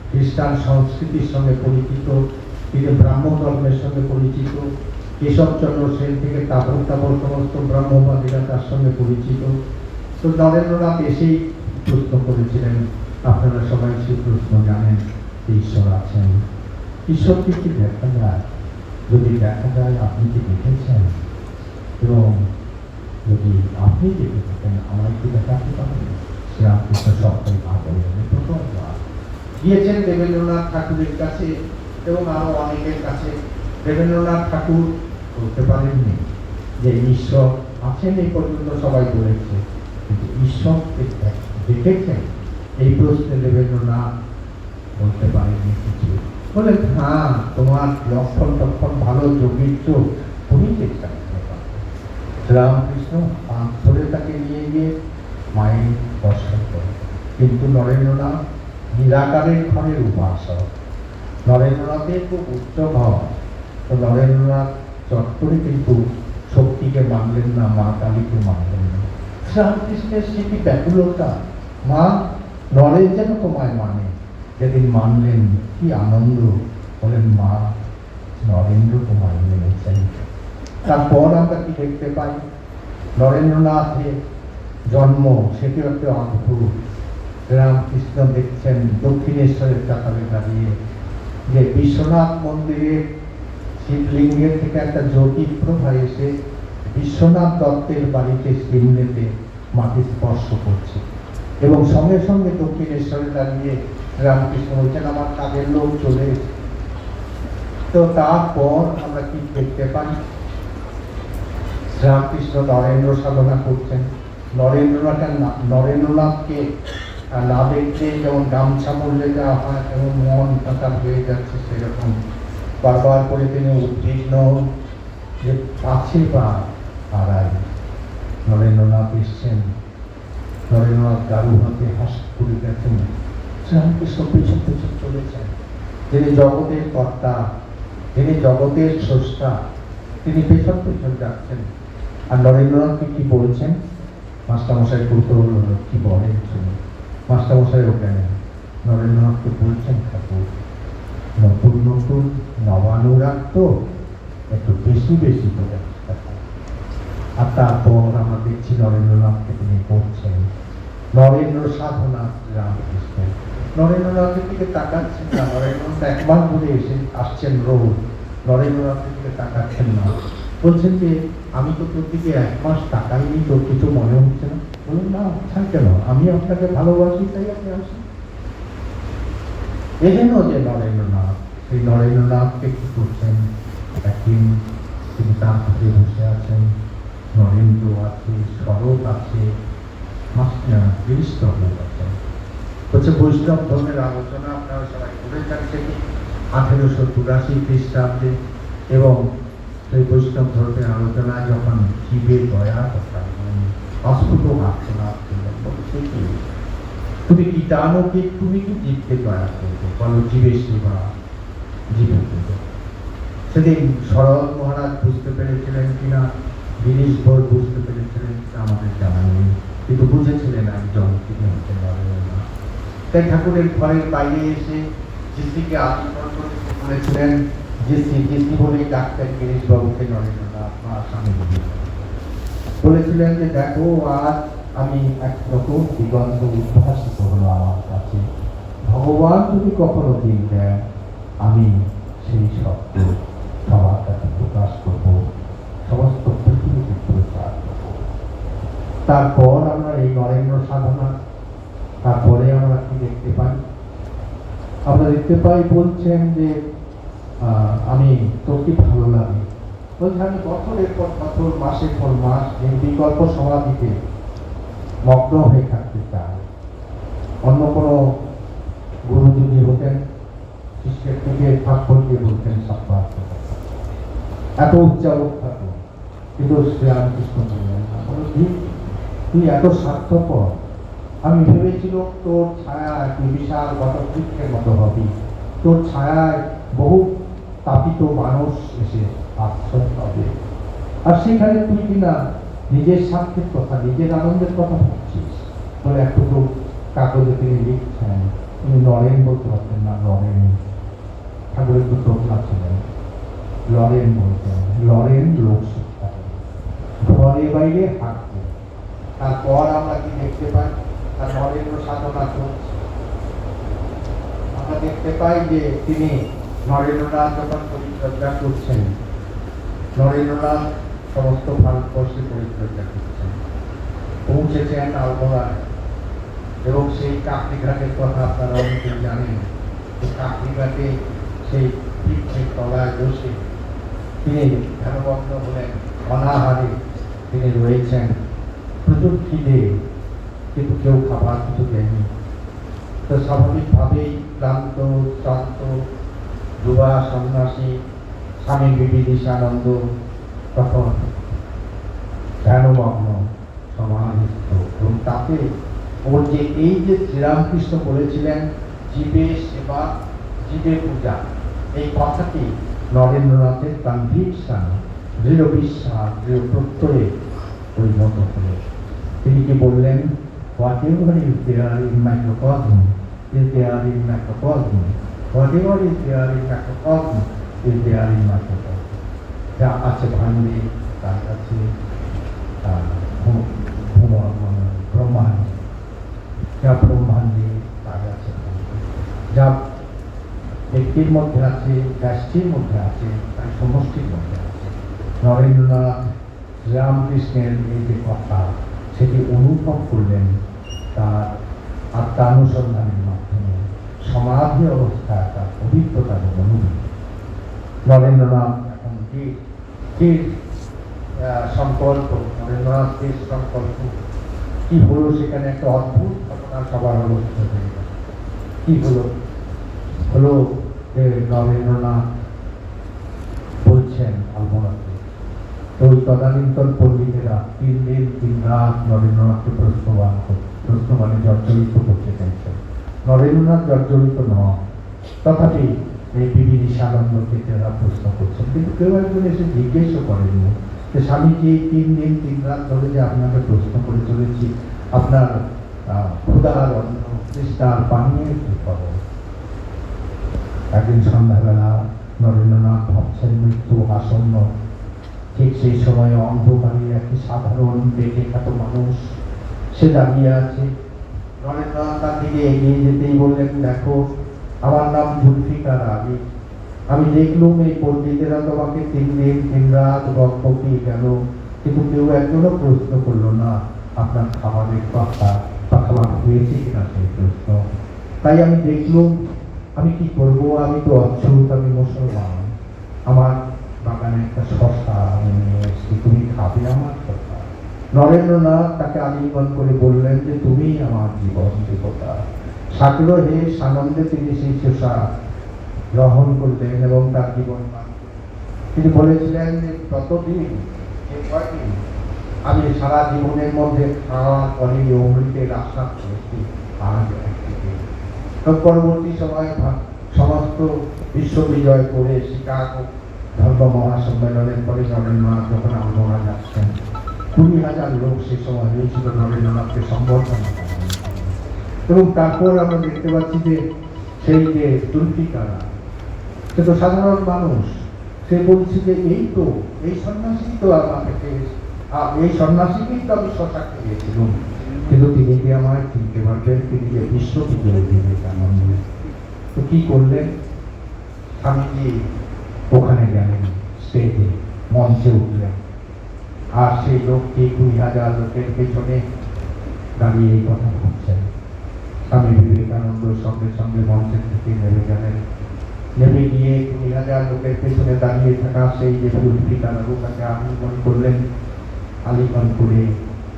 [SPEAKER 1] খ্রিস্টান সংস্কৃতির সঙ্গে পরিচিত, তিনি ব্রাহ্ম ধর্মের সঙ্গে পরিচিত, কেশবচন্দ্র সেন থেকে তাবর তাবর সমস্ত ব্রহ্মবাদীরা তার সঙ্গে পরিচিত। তো নরেন্দ্রনাথ এসেই প্রশ্ন করেছিলেন, আপনারা সবাই শ্রীকৃষ্ণ জানেন ঈশ্বর আছেন, ঈশ্বরকে কি দেখা যায়? যদি দেখা যায় আপনি কি দেখেছেন? এবং যদি আপনি দেখে থাকেন আমায় কি দেখাতে পারেন? শ্রীরামকৃষ্ণ সবটাই ভাবলেন। প্রথমবার গিয়েছেন দেবেন্দ্রনাথ ঠাকুরের কাছে এবং আরো অনেকের কাছে। দেবেন্দ্রনাথ ঠাকুর বলতে পারেননি যে ঈশ্বর আছেন, এই পর্যন্ত সবাই বলেছে, কিন্তু ঈশ্বরকে দেখেছেন এই প্রশ্নে দেবেন্দ্রনাথ বলতে পারেননি কিছু। বলেন, হ্যাঁ, তোমার লক্ষণ টক্ষণ ভালো, যোগীর চোখ, তুমি চেষ্টা করতে পারো। শ্রীরামকৃষ্ণ ধরে তাকে নিয়ে গিয়ে মায়ের দর্শন করে। কিন্তু নরেন্দ্রনাথ নিরাকারের ঘরের উপাসক, নরেন্দ্রনাথের খুব উচ্চ ভাব। তো নরেন্দ্রনাথ চট করে কিন্তু শক্তিকে মানলেন না, মা কালীকে মানলেন না। শ্রীরামকৃষ্ণের স্মৃতি ব্যাকুলতা, মা নরেন যেন তোমায় মানে। যেদিন মানলেন কি আনন্দ, বলেন মা নরেন্দ্র তোমায় মেনেছেন। তারপর আমরা কি দেখতে পাই, নরেন্দ্রনাথের জন্ম, সেটি একটা অদ্ভুত। রামকৃষ্ণ দেখছেন দক্ষিণেশ্বরের চাতালে দাঁড়িয়ে যে বিশ্বনাথ মন্দিরের শিবলিঙ্গের থেকে একটা জ্যোতি প্রভা এসে বিশ্বনাথ দত্তের বাড়িতে সিমনেতে মাটি স্পর্শ করছে, এবং সঙ্গে সঙ্গে দক্ষিণেশ্বরে দাঁড়িয়ে রামকৃষ্ণ বলছেন, আমার কাজের লোক চলে এসেছে। তো তারপর আমরা কি দেখতে পাই, রামকৃষ্ণ নরেন্দ্র সাধনা করছেন। নরেন্দ্রনাথকে না দেখতে যেমন গামছা মূল্যে দেওয়া হয় এবং মন পাতা হয়ে যাচ্ছে, সেরকম বারবার করে তিনি উদ্বিগ্ন যে কাছে বা আড়াই। নরেন্দ্রনাথ এসছেন, নরেন্দ্রনাথ গারু হাতে হাস করে গেছেন, শ্রীরামকৃষ্ণ পেছন পেছন চলেছেন। তিনি জগতের কর্তা, তিনি জগতের স্রষ্টা, তিনি পেছন পেছন যাচ্ছেন। আর নরেন্দ্রনাথকে কি বলছেন? মাস্টারমশাই কৌতূহল হলো কি বলেন শুনে। মাস্টারমশাই ওখানে নরেন্দ্রনাথকে বলছেন, ঠাকুর নতুন নতুন নবানুরাগ তো একটু বেশি বেশি করে। আর তারপর আমরা দেখছি নরেন্দ্রনাথকে তিনি করছেন নরেন্দ্র সাধনা রামকৃষ্ণের। নরেন্দ্রনাথের দিকে তাকাচ্ছেন না, নরেন্দ্রনাথ একবার ঘুরে এসে আসছেন রোজ, নরেন্দ্রনাথের দিকে তাকাচ্ছেন না। বলছেন যে আমি তো তোর দিকে 1 মাস তাকাইনি, তোর কিছু মনে হচ্ছে না? বলুন না, আচ্ছা কেন, আমি আপনাকে ভালোবাসি তাই আপনি আসেন। এজন্য যে নরেন্দ্রনাথ, সেই নরেন্দ্রনাথকে কি করছেন, একদিন তিনি তার হাতে বসে আছেন, নরেন্দ্র আছে, শরৎ আছে, গিরিশচন্দ্র আছেন। হচ্ছে বৈষ্ণব ধর্মের আলোচনা আপনারা সবাই করে থাকছেন 1882 খ্রিস্টাব্দে, এবং সেই বৈষ্ণব ধর্মের আলোচনা যখন জীবের দয়া কথা অস্ফুট আর্থনা, তুমি কি জানো কি তুমি কি জীবকে দয়া করবে, বলো জীবের সেবা, জীবের পুজো। সেদিন শরৎ মহারাজ বুঝতে পেরেছিলেন কিনা, গিরিশ ঘোষ বুঝতে পেরেছিলেন আমাদের জানা নেই, কিন্তু বুঝেছিলেন একজন, তিনি হচ্ছেন নরেন্দ্রনাথ। তাই ঠাকুরের ঘরের বাইরে এসে জিসিকে আলিঙ্গন করে বলেছিলেন, জিসি বলে ডাক্তার গিরিশ বাবুকে নরেন্দ্রনাথ স্বামী বলেছিলেন যে দেখো, আজ আমি একরকম দিগন্ত উদ্ভাসিত হলো আমার কাছে। ভগবান যদি কখনো দিন দেন, আমি সেই শব্দ সবার কাছে প্রকাশ করব, সমস্ত পৃথিবীকে প্রচার করব। তারপর আমরা এই নরেন্দ্র সাধনা, তারপরে আমরা কি দেখতে পাই? আমরা দেখতে পাই বলছেন যে আমি তোকে ভালো লাগে। বলছে আমি বছরের পর বছর, মাসের পর মাস এই বিকল্প সমাধিতে মগ্ন হয়ে থাকতে চাই। অন্য কোনো গুরু যদি হতেন, শিষ্যের থেকে থাপ্পড় দিয়ে বলতেন সাব্বাস, এত উচ্চারক থাকো, কিন্তু শ্রীরামকৃষ্ণ বললেন না। তুই এত স্বার্থপর, আমি ভেবেছিলাম তোর ছায়া তুই বিশাল বটবৃক্ষের মতো হবি, তোর ছায়ায় বহু তাপিত মানুষ এসে আশ্রয় পাবে, আর সেখানে তুই কিনা নিজের স্বার্থের কথা, নিজের আনন্দের কথা ভাবছিস। বলে একটু কাগজে তিনি লিখছেন, তিনি নরেন বলতে পারতেন না, নরেন ঠাকুরের একটু দোকলা ছিলেন, লরেন বলতেন, লরেন লোক শিক্ষা ঘরে বাইরে হাঁটতেন। তারপর আমরা কি দেখতে পাই, তার নরেন্দ্র সাধনা চলছে। আমরা দেখতে পাই যে তিনি নরেন্দ্রনাথ যখন পরিচর্যা করছেন, নরেন্দ্রনাথ সমস্ত ভারতবর্ষে পরিচর্যা করছেন, পৌঁছেছেন আলমোড়ায়, এবং সেই কাকড়িঘাটের কথা আপনারা অনেকেই জানেন। এই কাকড়িঘাটে সেই বৃক্ষের তলায় বসে তিনি ধ্যানবদ্ধ হলেন, অনাহারে তিনি রয়েছেন, প্রচুর খিদে, কিন্তু কেউ খাবার কিছু দেয়নি। তো স্বাভাবিকভাবেই ক্লান্ত শ্রান্ত যুবা সন্ন্যাসী স্বামী বিবিদিশানন্দ তখন ধ্যানমগ্ন সমাধিস্থ, এবং তাতে ওর যে এই যে শ্রীরামকৃষ্ণ বলেছিলেন জীবে সেবা জীবে পূজা, এই কথাটি নরেন্দ্রনাথের গাম্ভীর স্থান, দৃঢ় বিশ্বাস, দৃঢ় প্রত্যয়ে পরিণত হল। তিনি কি বললেন, whatever is there in microcosm is there in macrocosm, whatever is there in macrocosm is there in microcosm. যা আছে ভাণ্ডে তার কাছে ব্রহ্মাণ্ড, যা ব্রহ্মাণ্ডে তার কাছে, যা ব্যক্তির মধ্যে আছে, রাষ্ট্রের মধ্যে আছে, তার সমষ্টির মধ্যে আছে। নরেন্দ্রনাথ শ্রীরামকৃষ্ণের এই যে কথা, সেটি অনুভব করলেন তার আত্মানুসন্ধানের মাধ্যমে, সমাধি অবস্থায় তার অভিজ্ঞতার অনুভূতি। নরেন্দ্রনাথ এখন যে সংকল্প, নরেন্দ্রনাথের সংকল্প কি হলো, সেখানে একটা অদ্ভুত ঘটনা সবার অবস্থা হয়ে গেল। কি হলো যে নরেন্দ্রনাথ বলছেন আলমোড়াতে, তো ওই তদানীন্তন পণ্ডিতেরা 3 দিন 3 রাত নরেন্দ্রনাথকে প্রশ্নবাণে জর্জরিত করতে চাইছেন। নরেন্দ্রনাথ জর্জরিত নয়, তথাপি এই বিবিদিশানন্দকে তারা প্রশ্ন করছেন, কিন্তু কেউ একজন এসে জিজ্ঞেসও করেনি যে স্বামীজি 3 দিন 3 রাত ধরে যে আপনাকে প্রশ্ন করে চলেছি, আপনার ক্ষুধার অন্ন তৃষ্ণার পানীয় কি খবর? একদিন সন্ধ্যাবেলা নরেন্দ্রনাথ ভাবছেন মৃত্যু আসন্ন, ঠিক সেই সময় অন্ধকারে একটি সাধারণ বেঁকে খ্যাত মানুষ সে দাঁড়িয়ে আছে। নরেন্দ্রনাথ তার দিকে এগিয়ে যেতেই বললেন, দেখো আমার নাম জুলফিকার আলী, আমি দেখলুম এই পণ্ডিতেরা তোমাকে 3 দিন 3 রাত বকবকি গেল, কিন্তু কেউ একজনও প্রশ্ন করলো না আপনার খাবারের কথা বা খাবার হয়েছে কিনা সেই প্রশ্ন। তাই আমি দেখলুম আমি কি করব, আমি তো অচ্ছুত, আমি মুসলমান, আমার বাগানে একটা শশা আমি নিয়ে এসেছি, তুমি খাবে আমার শশা? নরেন্দ্রনাথ তাকে আলিঙ্গন করে বললেন যে তুমি আমার জীবন দেবতা। সাগ্রহে সানন্দে তিনি সেই শশা গ্রহণ করলেন এবং তার জীবন তিনি বলেছিলেন যে ততদিন আমি সারা জীবনের মধ্যে খাওয়ার পরে অমৃতের আশা করেছি, আজ একদিকে। পরবর্তী সময় সমস্ত বিশ্ববিজয় করে শিকাগো ধর্ম মহাসম্মেলনের পরে নরেন্দ্রনাথ যখন আলমোড়া যাচ্ছেন, 20,000 লোক সে সময় হয়েছিল নরেন্দ্রনাথকে সম্বর্ধনা জানানোর জন্য। এবং তারপর আমরা দেখতে পাচ্ছি যে সেই যে জুলফিকারা, সে তো সাধারণ মানুষ, সে বলছে যে এই সন্ন্যাসী তো আমাকে, এই সন্ন্যাসীকেই তো আমি শশা খেয়েছিলাম, কিন্তু তিনি কি আমায় চিনতে পারবেন? তিনি যে বিশ্ববিজয় বিবেকানন্দ। তো কি করলেন? স্বামীজি ওখানে গেলেন, স্টেজে মঞ্চে উঠলেন, আর সেই লোকটি 20,000 লোকের পেছনে দাঁড়িয়ে এই কথা বলছেন। স্বামী বিবেকানন্দ সঙ্গে সঙ্গে মঞ্চের থেকে নেমে গেলেন, নেমে গিয়ে 20,000 লোকের পেছনে দাঁড়িয়ে থাকা সেই যে জুলফিকারও তাকে আলিঙ্গন করলেন, আলিঙ্গন করে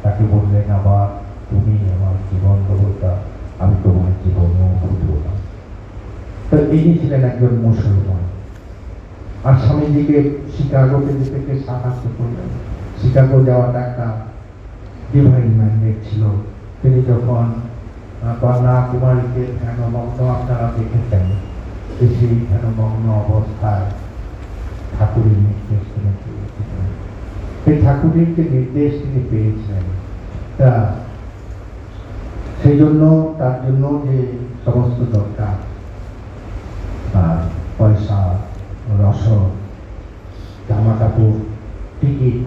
[SPEAKER 1] তাকে বললেন, আবার তুমি আমার জীবন দেবতা, আমি তোমার জীবনও বুঝব না। তো ইনি ছিলেন একজন মুসলমান। আর স্বামীজিকে শিকাগোতে থেকে সাহায্য করলেন। শিকাগো যাওয়াটা একটা ডিভাইন ম্যান্ডেট ছিল। তিনি যখন কন্যাকুমারীতে ধ্যানমগ্ন আপনারা দেখেছেন, সেই ধ্যানমগ্ন অবস্থায় ঠাকুরের নির্দেশ তিনি পেয়েছিলেন। এই ঠাকুরের যে নির্দেশ তিনি পেয়েছিলেন, তা সেই জন্য তার জন্য যে সমস্ত দরকার, পয়সা, রসদ, জামা কাপড়, টিকিট,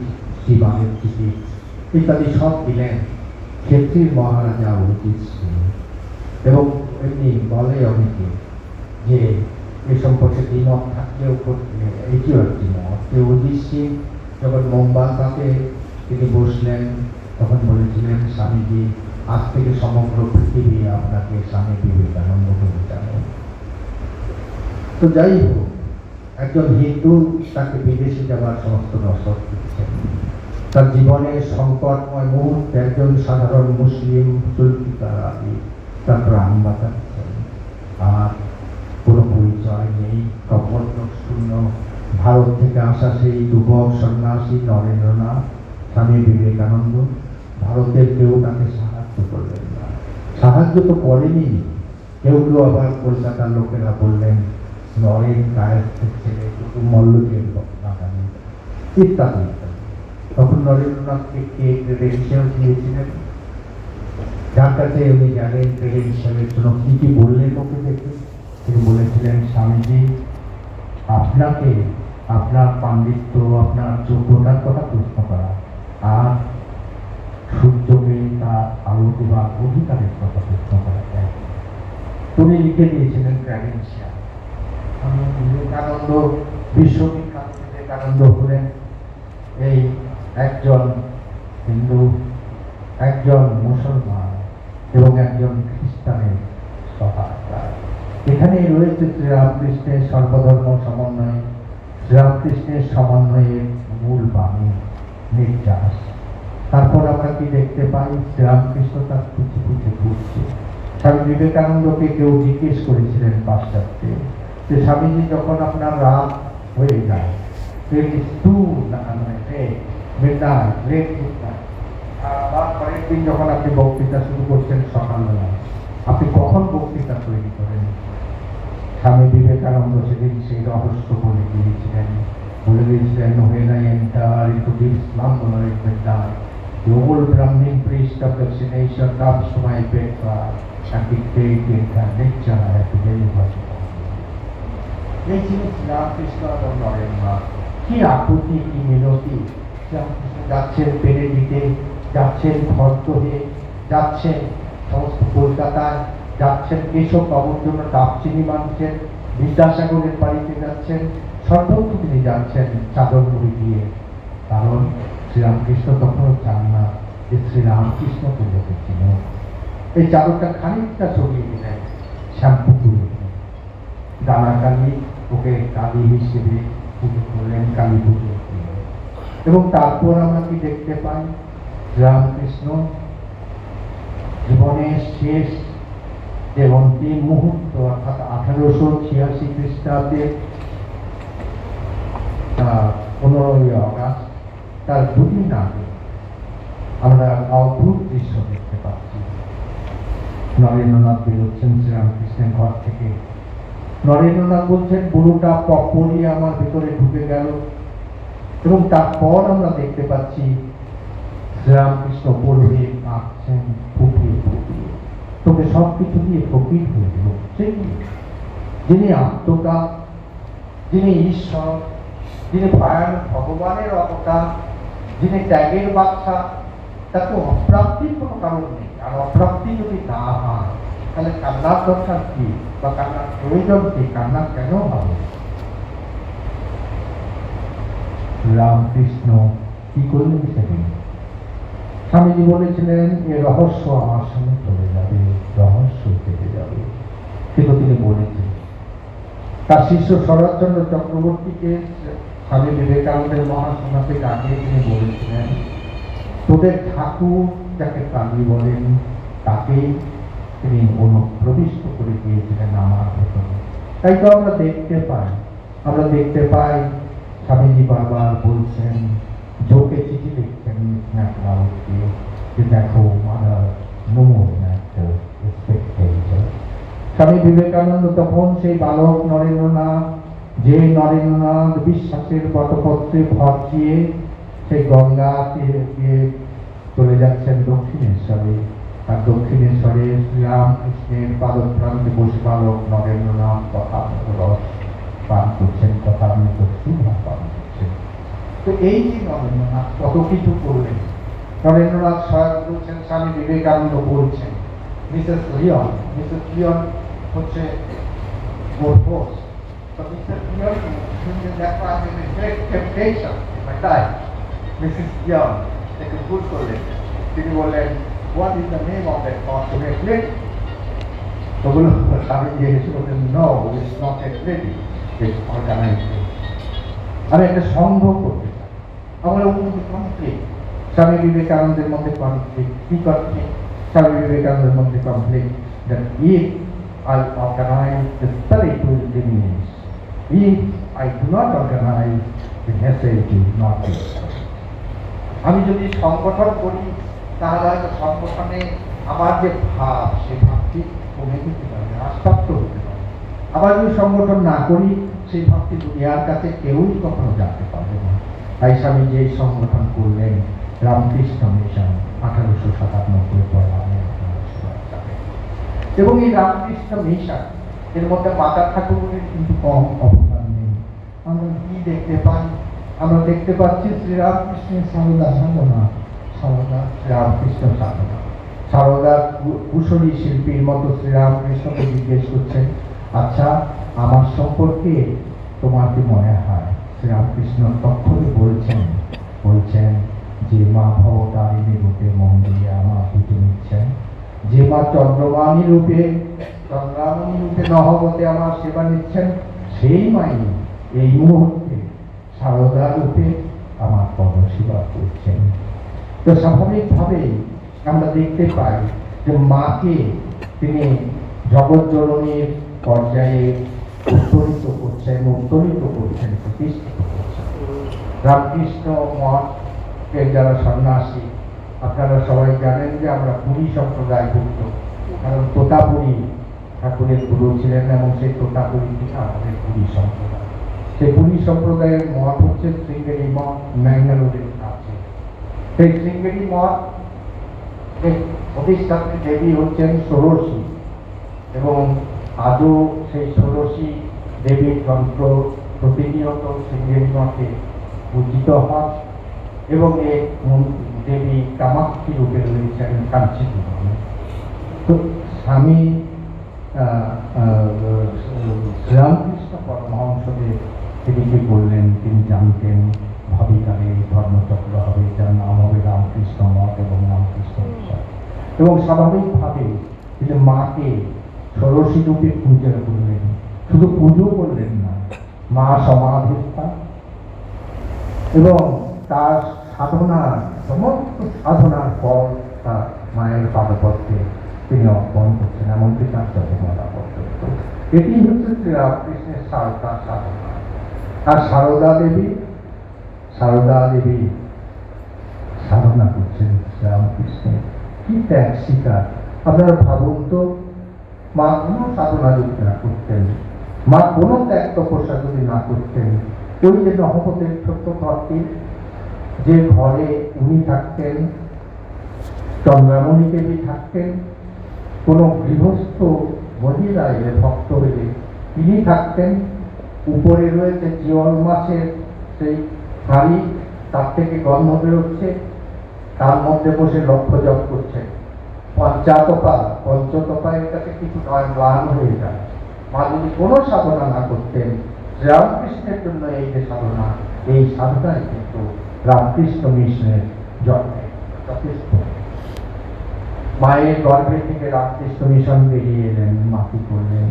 [SPEAKER 1] বিমানের টিকিট ইত্যাদি সব দিলেন ক্ষেত্রীর মহারাজা অজিত সিং। এবং এমনি বলে অনেকে যে এ সম্পর্কে দ্বিমত থাকলেও এটিও একটি মত যে অজিত সিং যখন মোমবাসাতে তিনি বসলেন তখন বলেছিলেন, স্বামীজি আজ থেকে সমগ্র পৃথিবী আপনাকে স্বামী বিবেকানন্দ বলে জানে। তো যাই হোক, একজন হিন্দু তাকে বিদেশে যাওয়ার সমস্ত রসদ দিচ্ছেন। তার জীবনের সংকটময় মুহূর্তে একজন সাধারণ মুসলিম জুলফিকার আলী তার প্রাণ বাঁচাচ্ছেন। আর কোনো পরিচয় নেই, কপট শূন্য ভারত থেকে আসা সেই যুবক সন্ন্যাসী নরেন্দ্রনাথ স্বামী বিবেকানন্দ, ভারতের কেউ তাকে সাহায্য করলেন না। সাহায্য তো করেনি। কেউ কেউ আবার কলকাতার লোকেরা বললেন নরেন গায়ের ছেলে মল্লকের বাগানে ইত্যাদি ইত্যাদি। তখন নরেন্দ্রনাথকে কে ক্রেডেনশিয়াল দিয়েছিলেন, যার কাছে উনি জানেন ক্রেডেনশিয়ালের জন্য কি কি বললেন ওকে দেখে। তিনি বলেছিলেন, স্বামীজি আপনাকে আপনার পাণ্ডিত্য, আপনার যোগ্যতার কথা প্রশ্ন করা, আর সূর্যকে তার আলো দেওয়ার অধিকারের কথা প্রশ্ন করা যায়। তিনি লিখে দিয়েছিলেন ক্রেডেনশিয়াল। আমি বিবেকানন্দ, বিশ্ববিখ্যাত বিবেকানন্দ হলেন এই একজন হিন্দু, একজন মুসলমান এবং একজন খ্রিস্টানের সহায়তা। এখানে রয়েছে শ্রীরামকৃষ্ণের সর্বধর্ম সমন্বয়, শ্রীরামকৃষ্ণের সমন্বয়ের মূল বাণী নির্যাস। তারপর আমরা কি দেখতে পাই, শ্রীরামকৃষ্ণ তার পিছু পিছু ঘুরছে। স্বামী বিবেকানন্দকে কেউ জিজ্ঞেস করেছিলেন পাশ্চাত্যে যে স্বামীজি যখন আপনার রাত হয়ে যায়, পরের দিন যখন আপনি বক্তৃতা শুরু করছেন সকালবেলায়, আপনি কখন বক্তৃতা তৈরি করেন? স্বামী বিবেকানন্দ সেদিন সেই রহস্য বলে দিয়েছিলেন। when I enter into this slumber at midnight, the old Brahmin priest of vaccination comes to my bedside and dictates the incarnation I have to deliver. এই ছিল শ্রীরামকৃষ্ণ এবং নরেন্দ্রনাথ। কি আকুতি, কি মিনতি! শ্রীরামকৃষ্ণ যাচ্ছেন পেরে দিতে, যাচ্ছেন খড়দহে, যাচ্ছেন সমস্ত কলকাতায়, যাচ্ছেন কেশব বাবুর জন্য ডাবচিনি মানছেন, বিদ্যাসাগরের বাড়িতে যাচ্ছেন, সর্বত্র তিনি যাচ্ছেন চাদর মুড়ি দিয়ে। কারণ শ্রীরামকৃষ্ণ তখনও চান না যে শ্রীরামকৃষ্ণকে দেখেছিল। এই চাদরটা খানিকটা ছড়িয়ে দিলেন, শ্যাম্পু করে দিলেন, দানা কালী ওকে কালী হিসেবে পুজো করলেন, কালী পুজো করলেন। এবং তারপর আমরা কি দেখতে পাই, শ্রীরামকৃষ্ণ জীবনের শেষ যে অন্তিম মুহূর্ত, অর্থাৎ 1886 খ্রিস্টাব্দে 15ই আগস্ট, তার দুদিন আগে আমরা অদ্ভুত দৃশ্য দেখতে পাচ্ছি। নরেন্দ্রনাথ বেরোচ্ছেন শ্রীরামকৃষ্ণের ঘর থেকে। নরেন্দ্রনাথ বলছেন, বুড়োটা পপরি আমার ভেতরে ঢুকে গেল। এবং তারপর আমরা দেখতে পাচ্ছি শ্রীরামকৃষ্ণ বলবে কাঁদছেন ফুপিয়ে ফুপিয়ে, তোকে সবকিছু দিয়ে ফকির হয়ে গেল। সে কি? যিনি আত্মকা, যিনি ঈশ্বর, যিনি ভয়ানক ভগবানের অবতার, যিনি ত্যাগের বাচ্চা, তাকে অপ্রাপ্তির কোনো কারণ নেই। আর অপ্রাপ্তি যদি না হয় তাহলে কান্নার দরকার কি, বা কান্নার প্রয়োজন কি? কান্না কেন হবে? রামকৃষ্ণ কি করলেন সেদিন? স্বামীজি বলেছিলেন, এ রহস্য আমার সঙ্গে চলে যাবে, রহস্য থেকে যাবে। কিন্তু তিনি বলেছেন তার শিষ্য শরৎচন্দ্র চক্রবর্তীকে স্বামী বিবেকানন্দের মহাসমাজে ডাকিয়ে তিনি বলেছিলেন, তোদের ঠাকুর যাকে কালী বলেন তাকে তিনি অনুপ্রবিষ্ট করে দিয়েছিলেন আমার ভেতরে। তাই তো আমরা দেখতে পাই আমরা দেখতে পাই স্বামীজি বারবার বলছেন, জোকে চিঠি লিখছেন ম্যাকলাউডকে যে দেখো mother no spectator. Swami Vivekananda তখন সেই বালক নরেন্দ্রনাথ, যে নরেন্দ্রনাথ বিশ্বাসের পথপত্রে ভাসিয়ে সেই গঙ্গা তীরে চলে যাচ্ছেন দক্ষিণেশ্বরে, আর দক্ষিণেশ্বরে শ্রীরামকৃষ্ণের পাদপ্রান্তে বসে বালক নরেন্দ্রনাথ কথা রস পান করছেন, কথা সুধা পান করছেন। তো এই যে নরেন্দ্রনাথ কত কিছু করলেন, নরেন্দ্রনাথ স্বয়ং বলছেন, স্বামী বিবেকানন্দ বলছেন মিসেস লিওন হচ্ছে ওর হোস্ট। তো মিসেস লিওন শুনতে দেখা আমি great temptation my life. Mrs Leon একটু ভুল করলেন, তিনি বললেন what is the name of that consulate? তো বলল স্বামী জিজ্ঞেস করলেন, no it's not a lady, it's organisation. আমি একটা সংঘ করতে চাই। আমার মধ্যে কনফ্লিক্ট, স্বামী বিবেকানন্দের মধ্যে কনফ্লিক্ট। কি কনফ্লিক্ট? স্বামী বিবেকানন্দের মধ্যে conflict that if I organize the spirit will diminish, if I do not organize the message will not be. আমি যদি সংগঠন করি তাহলে হয়তো সংগঠনে আমার যে ভাব, সেই ভাবটি কমে যেতে পারে, হ্রাসপ্রাপ্ত হতে পারে। আবার যদি সংগঠন না করি সেই ভাবটি দুনিয়ার কাছে কেউই কখনো জানতে পারবে না। তাই স্বামী যে সংগঠন করলেন রামকৃষ্ণ মিশন 1897 পর এবং এই রামকৃষ্ণ মিশন এর মধ্যে মাতা ঠাকুরের কিন্তু কম অবদান নেই। আমরা কি দেখতে পাই? আমরা দেখতে পাচ্ছি শ্রীরামকৃষ্ণের সারদা সাধনা, সারদা শ্রীরামকৃষ্ণ সাধনা। সারদা কুশলী শিল্পীর মতো শ্রীরামকৃষ্ণকে জিজ্ঞেস করছেন, আচ্ছা আমার সম্পর্কে তোমার কি মনে হয়? শ্রীরামকৃষ্ণ তখনই বলছেন যে মা ভবতারিণী রূপে মন দিয়ে আমার পুজো নিচ্ছেন, যে মা চন্দ্রমাণী রূপে নহবতে আমার সেবা নিচ্ছেন, সেই মাই এই মুহূর্তে সারদা রূপে আমার পদ সেবা করছেন। তো স্বাভাবিকভাবেই আমরা দেখতে পাই যে মাকে তিনি জগৎ জননীর পর্যায়ে উত্তরিত করছেন, প্রতিষ্ঠিত করছেন। রামকৃষ্ণ মঠের যারা সন্ন্যাসী, আপনারা সবাই জানেন যে আমরা পুরী সম্প্রদায়ভুক্ত, কারণ তোতাপুরী ঠাকুরের গুরু ছিলেন এবং সেই তোতাপুরী থেকে আমাদের পুরী সম্প্রদায়। সেই পুরী সম্প্রদায়ের মঠ হচ্ছে শৃঙ্গেরি মঠ, ম্যাঙ্গালোরের কাছে। সেই শৃঙ্গেরি মঠ প্রতিষ্ঠাত্রী দেবী হচ্ছেন ষোড়শী, এবং আজও সেই ষোড়শী দেবীর যন্ত্র প্রতিনিয়ত শৃঙ্গেরি মঠে পূজিত হয় এবং এই দেবী কামাক্ষী রূপে রয়েছেন কাঞ্চীপুরমে। তো স্বামী শ্রীরামকৃষ্ণ পরমহংসদেব তিনি কি বললেন? তিনি জানতেন ভাবিকালে ধর্মচক্র হবে, যার নাম হবে রামকৃষ্ণ মঠ এবং রামকৃষ্ণ মিশন। এবং স্বাভাবিকভাবে তিনি মাকে ষোড়শী রূপে পূজা করলেন। শুধু পুজো করলেন না, মা সমাধিস্থা এবং তার সাধনার সমস্ত সাধনার ফল তার মায়ের পাদপত্রে তিনি অর্পণ করছেন, এমনকি তার জগমাতা পর্যন্ত। এটি হচ্ছে শ্রীরামকৃষ্ণের সারদা সাধনা। আর সারদা দেবী সাধনা করছেন শ্রীরামকৃষ্ণের। কি ত্যাগ শিকার! আপনারা ভাবুন তো, মা কোনো সাধনা যদি না করতেন, মা কোনো ত্যাগ তপস্যা যদি না করতেন, ওই যে নহবতের ছোট্ট ঘরটি, যে ঘরে উনি থাকতেন, চন্দ্রামণি দেবী থাকতেন, কোনো গৃহস্থ মহিলা এলে ভক্ত হইলে তিনি থাকতেন। উপরে রয়েছে জিওল মাছের সেই হাড়ি, তার থেকে গন্ধ বেরোচ্ছে, তার মধ্যে বসে লক্ষ্য জপ করছেন। পঞ্চতপায়ের কাছে কিছু নয়, ম্লান হয়ে যায়। মা যদি কোনো সাধনা না করতেন, রামকৃষ্ণের জন্য এই যে সাধনা, এই সাধনায় কিন্তু রামকৃষ্ণ মিশনের জন্মে যথেষ্ট। মায়ের গর্ভে থেকে রামকৃষ্ণ মিশন বেরিয়ে এলেন। মা কি করলেন?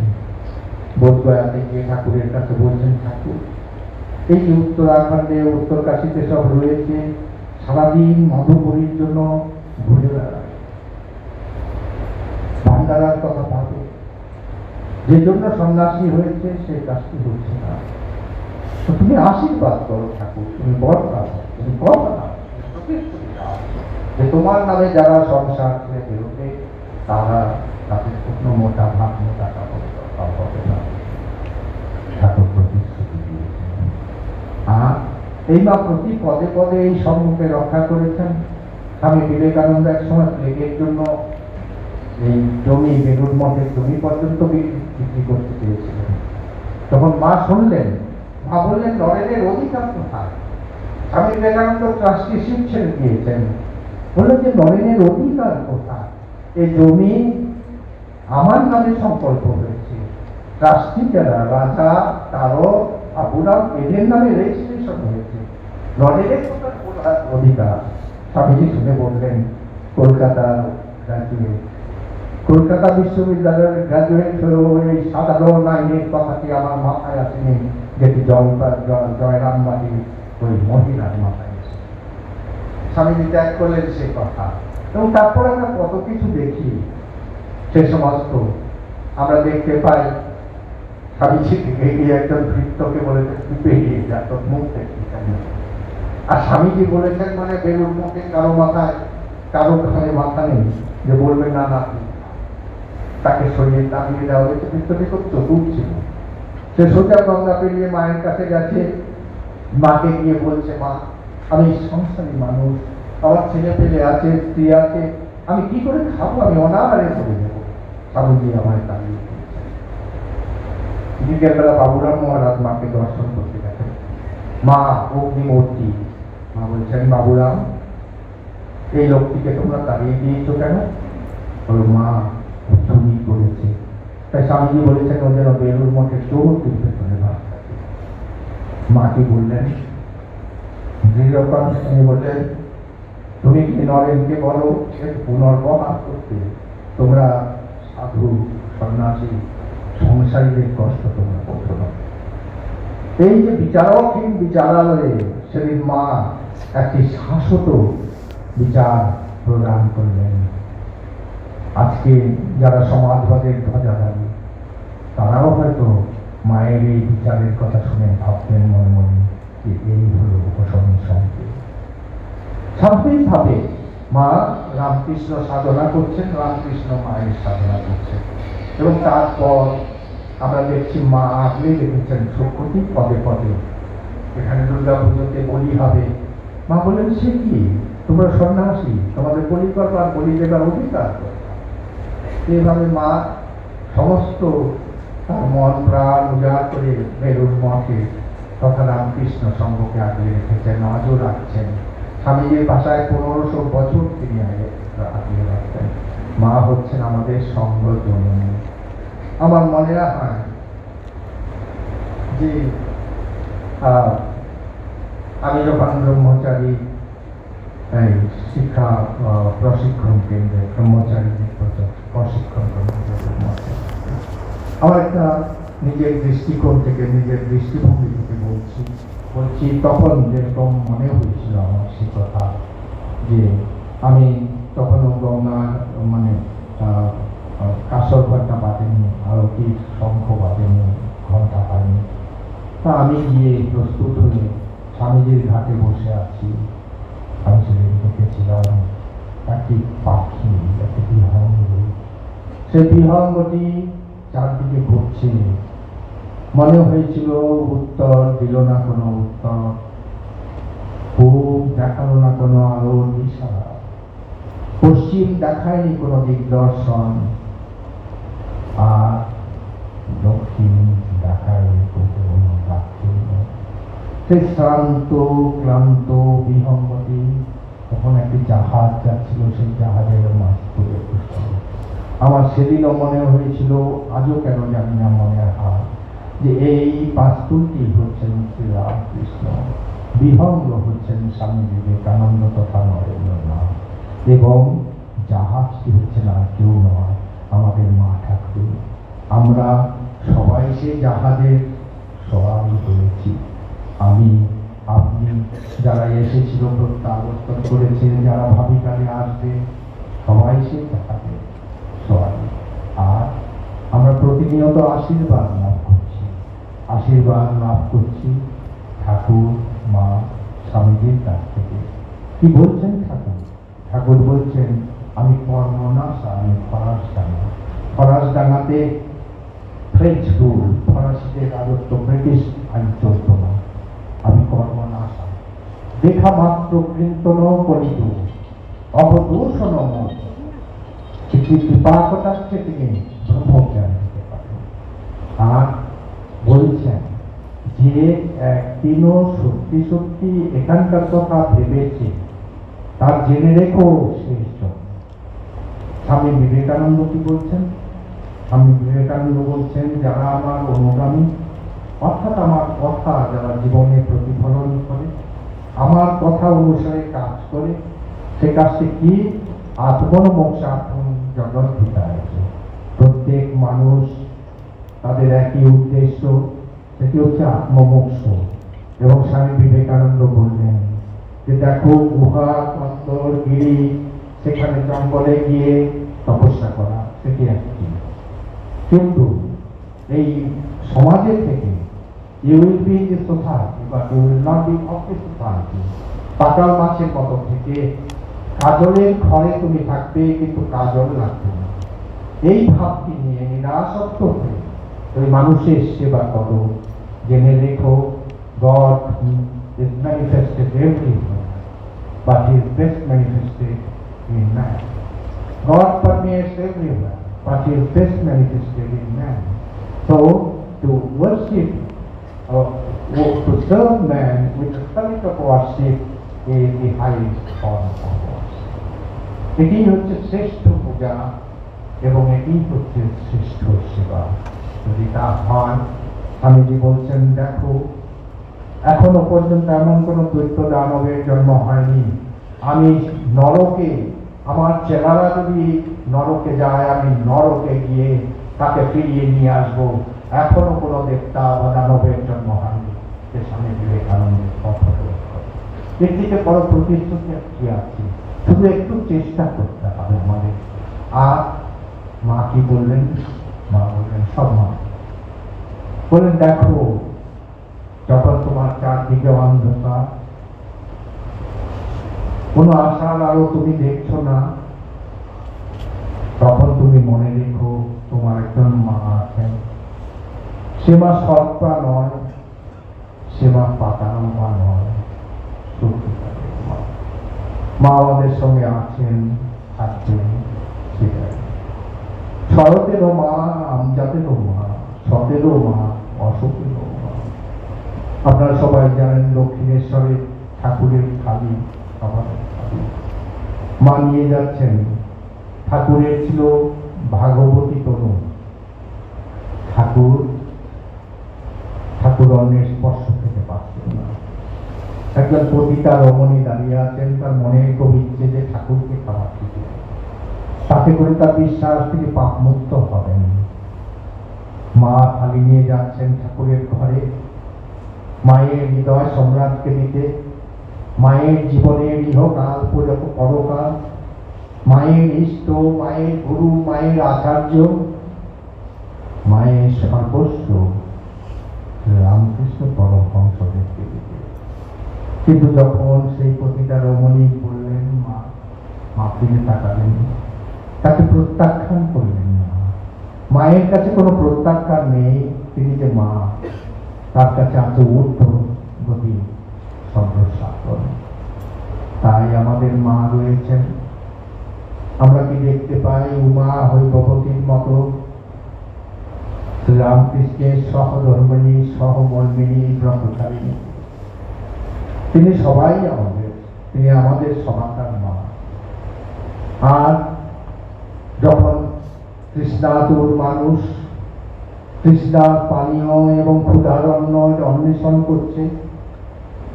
[SPEAKER 1] বোধগয়াতে গিয়ে ঠাকুরের কাছে বলছেন, ঠাকুর এই যে উত্তরাখণ্ডে, উত্তরকাশীতে সব রয়েছে, সারাদিন মধুপুরীর জন্য ঘুরে বেড়ায়, ভান্ডারার কথা ভাবে, যে জন্য সন্ন্যাসী হয়েছে সেই কাজটি হচ্ছে না। তো তুমি আশীর্বাদ করো ঠাকুর, তুমি বর্তা দাও, তুমি কথা দাও, যে তোমার নামে যারা সংসার ছেড়ে বেরোবে তারা তাদের কোনো মোটা ভাত মোটা কাপড় হবে না, ঠাকুর প্রতিশ্রুতি দিয়েছেন। আর এই মা প্রতি পদে পদে এই সম্মুখে রক্ষা করেছেন। স্বামী বিবেকানন্দ এক সময় প্লেগের জন্য এই জমি, বেলুড় মঠের জমি পর্যন্ত বিক্রি করতে চেয়েছিলেন। তখন মা শুনলেন, মা বললেন নরেনের অধিকার কোথায়? স্বামী বিবেকানন্দ ট্রাস্টিশিপ ছেড়ে দিয়েছেন। বললেন যে নরেনের অধিকার কোথায়? এই জমি আমার নামে সংকল্প হয়েছে, ট্রাস্টি যারা রাজা, তারও আবুরাম, এদের নামে রেজিস্ট্রেশন হয়েছে, নরেনের কোথায় অধিকার? স্বামীজি শুনে বললেন, কলকাতার গ্রাজুয়েট, কলকাতা বিশ্ববিদ্যালয়ের গ্রাজুয়েট হয়েও এই সাধারণ আইনের কথাটি আমার মাথায় আসেনি, যেটি জয়রামবাটি ওই মহিলার মাথায় এসে। স্বামীজি ত্যাগ করলেন সে কথা। এবং তারপর আমরা কত কিছু দেখি, সে সমস্ত আমরা দেখতে পাই। স্বামীজি থেকে গিয়ে একজন ভৃত্যকে বলেছেন, তুই বেরিয়ে যা, তোর মুখ দেখি। আর স্বামীজি বলেছেন মানে বেলুড় মঠে কারো মাথায়, কারো ঘরে মাথা নেই যে বলবে না না, তাকে সরিয়ে নামিয়ে দেওয়া হয়েছে। ভৃত্যটি খুব চতুর ছিল, সে সোজা গঙ্গা পেরিয়ে মায়ের কাছে গেছে, মাকে গিয়ে বলছে, মা আমি সংসারী মানুষ, আমার ছেলে পেলে আছে, স্ত্রী আছে, আমি কি করে খাবো, আমি অনাহারে চলে যাবো। স্বামীজি আমায় দাঁড়িয়ে দিয়েছেন। বিকেল বেলা বাবুরাম মহারাজ মাকে দর্শন করতে গেছেন। মা অগ্নিমূর্তি। মা বলছেন, বাবুরাম এই লোকটিকে তোমরা তাড়িয়ে দিয়েছো কেন? বলো, মা চুরি করেছে। তাই স্বামীজি বলেছেন ও যেন বেলুড় মঠে চৌহদ্দির পেছনে ভাগ থাকে। মা কি বললেন? তিনি বললেন, তুমি কি নরেনকে বলো পুনর্বহার করতে? তোমরা সাধু সন্ন্যাসী সংসারীদের কষ্ট তোমরা করছো না। এই যে বিচারকহীন বিচারালয়ে সেদিন মা একটি শাশ্বত বিচার প্রদান করলেন। আজকে যারা সমাজবাদের ধ্বজাধারী তারাও হয়তো মায়ের এই বিচারের কথা শুনে ভাবতেন মনে মনে যে এই হলো উপশমী সংকেত। স্বাভাবিকভাবে মা রামকৃষ্ণ সাধনা করছেন, রামকৃষ্ণ মায়ের সাধনা করছেন। এবং তারপর আমরা দেখছি মা আগলে রেখেছেন সত্যি পদে পদে। এখানে দুর্গা পুজোতে বলি হবে, মা বলেন সে কি, তোমরা সন্ন্যাসী, তোমাদের বলি করবার, বলি দেবার অধিকার। এইভাবে মা সমস্ত তার মন প্রাণ উজাড় করে বেলুড় মঠে তথা রামকৃষ্ণ সংঘকে আগলে রেখেছেন, আজও রাখছেন। স্বামীজির ভাষায় 1500 বছর তিনি আগলে রাখতেন। মা হচ্ছেন আমাদের সঙ্গ জননী। আমার মনে হয় যে আমি যখন ব্রহ্মচারী এই শিক্ষা প্রশিক্ষণ কেন্দ্রে ব্রহ্মচারীদের প্রশিক্ষণ আমার একটা নিজের দৃষ্টিকোণ থেকে, নিজের দৃষ্টিভঙ্গি থেকে বলছি তখন যেরকম মনে হয়েছিল আমার সে কথা, যে আমি তখনও গঙ্গার মানে কাসর ঘন্টা বাজেনি, আরতির শঙ্খ বাজেনি, ঘন্টা পাইনি। তা আমি গিয়ে প্রস্তুত হয়ে স্বামীজির ঘাটে বসে আছি। আমি সেদিন দেখেছিলাম একটি পাখি, একটি বিহঙ্গ। সেই বিহঙ্গটি চারদিকে ঘুরছে। মনে হয়েছিল উত্তর দিল না কোনো উত্তর, পূব দেখালো না কোনো আলোর দিশা, পশ্চিম দেখায়নি কোনো দিগদর্শন, আর দক্ষিণ দেখায়নি কোনো দাক্ষিণ্য। সেই শ্রান্ত ক্লান্ত বিহঙ্গটি, তখন একটি জাহাজ যাচ্ছিল, সেই জাহাজের মাছ তুলে বসছিল। আমার সেদিনও মনে হয়েছিল, আজও কেন জানি না মনে হয়, যে এই পাস্তুটি হচ্ছেন শ্রী রামকৃষ্ণ, বিহঙ্গ হচ্ছেন স্বামী বিবেকানন্দ তথা নরেন্দ্রনাথ, এবং জাহাজটি হচ্ছেন আর কেউ নয়, আমাদের মা ঠাকুর। আমরা সবাই সেই জাহাজের সওয়ারি হয়েছি। আমি, আপনি, যারা এসেছিল প্রত্যাবর্তন করেছেন, যারা ভাবিকালে আসবে, সবাই সেই জাহাজের সওয়ারি। আর আমরা প্রতিনিয়ত আশীর্বাদ লাভ করছি, আশীর্বাদ লাভ করছি ঠাকুর মা স্বামীজির কাছ থেকে। কি বলছেন ঠাকুর? ঠাকুর বলছেন, আমি কর্মনাশা, আমি ফরাসডাঙ্গা। ফরাসডাঙ্গাতে ফ্রেঞ্চ রুল, ফরাসিদের রাজত্ব, ব্রিটিশ আইন চলত না। আমি কর্মনাশা, দেখা মাত্র কীর্তন করিত, অবদূষণ কৃপা কটাক্ষে তিনি ব্রহ্মজ্ঞান দিতে পারেন। আর বলছেন যে একদিনও সত্যি সত্যি এখানকার কথা ভেবেছে, তার জেনে রেখো শেষ জন্ম। স্বামী বিবেকানন্দ কি বলছেন? স্বামী বিবেকানন্দ বলছেন, যারা আমার অনুগামী, অর্থাৎ আমার কথা যারা জীবনে প্রতিফলন করে, আমার কথা অনুসারে কাজ করে, সে কাজটি কি? আত্মন মোক্ষার্থম জগৎ হিতায়। প্রত্যেক মানুষ তাদের একই উদ্দেশ্য, সেটি হচ্ছে আত্মমোক্ষ। এবং স্বামী বিবেকানন্দ বললেন যে দেখো, গুহা, অন্তর, গিরি, সেখানে জঙ্গলে গিয়ে তপস্যা করা, সেটি একটি। কিন্তু এই সমাজের থেকে you will be in the society, but you will not be of the society. পাতাল মাছের মতো থেকে কাজলের ঘরে তুমি থাকবে, কিন্তু কাজল লাগবে না। এই ভাবটি নিয়ে নিরাসক্ত হয়ে ওই মানুষের সেবা করো। জেনে রেখো, God is manifested everywhere, but He is best manifested in man. God permeates everywhere, but He is best manifested in man. So, to worship or to serve man with the spirit of worship is the highest form of worship. এটি হচ্ছে শ্রেষ্ঠ পূজা এবং এটি হচ্ছে শ্রেষ্ঠ সেবা। যদি তা হয়, স্বামীজি বলছেন, দেখো, এখনো পর্যন্ত এমন কোন দৈত্য দানবের জন্ম হয়নি। আমি নরকে, আমার চেলারা যদি নরকে যায়, আমি নরকে গিয়ে তাকে ফিরিয়ে নিয়ে আসবো। এখনো কোনো দেবতা বা দানবের জন্ম হয়নি। যে স্বামী বিবেকানন্দের কথা এর থেকে বড় প্রতিশ্রুতি কি আছে? শুধু একটু চেষ্টা করতে হবে আমাদের। আর মা কি বললেন? মা বললেন, সব মা বললেন, দেখো, যখন তোমার চারদিকে অন্ধকার, কোন আশার আলো তুমি দেখছো না, তখন তুমি মনে রেখো তোমার একজন মা আছেন। সে মা সৎপা নয়, সে মা পাতানো মা নয়, সত্যিকারের মা। মা আমাদের সঙ্গে আছেন, থাকবেন, সেটাই। শরতেরও মা, আমজাদেরও মা, সতেরও মা, অশোকেরও মা। আপনারা সবাই জানেন, দক্ষিণেশ্বরে ঠাকুরের থালি, সবার থালি মা নিয়ে যাচ্ছেন। ঠাকুরের ছিল ভাগবতী তনু। ঠাকুর অন্যের স্পর্শ থেকে পাচ্ছেন না। একজন পতিতা রমণী দাঁড়িয়ে আছেন, তার মনে খুব ইচ্ছে যে ঠাকুরকে খাবার দিতে, তাতে করে তার বিশ্বাস থেকে পাপ মুক্ত হবেন। মা থালি নিয়ে যাচ্ছেন ঠাকুরের ঘরে, মায়ের হৃদয় সম্রাটকে দিতে, মায়ের জীবনের ইহকাল পরকাল, মায়ের ইষ্ট, মায়ের গুরু, মায়ের আচার্য, মায়ের সর্বস্ব রামকৃষ্ণ পরমহংসদেরকে দিতে। কিন্তু যখন সেই পতিতা রমণী বললেন মা, মা ফিরে তাকালেন, তাকে প্রত্যাখ্যান করলেন না। মায়ের কাছে কোনো প্রত্যাখ্যান নেই, তিনি যে মা, তার কাছে আছে ঊর্ধ্ব গতি সর্বসাধন। তাই আমাদের মা রয়েছেন। আমরা কি দেখতে পাই উমা হৈভবতীর মতো শ্রীরামকৃষ্ণের সহধর্মিণী, সহমর্মিণী, ব্রহ্মচারিণী। তিনি সবাই আমাদের, তিনি আমাদের সমাতার মা। আর যখন তৃষ্ণাতুর মানুষ তৃষ্ণার পানীয় এবং ক্ষুধার অন্বেষণ করছে,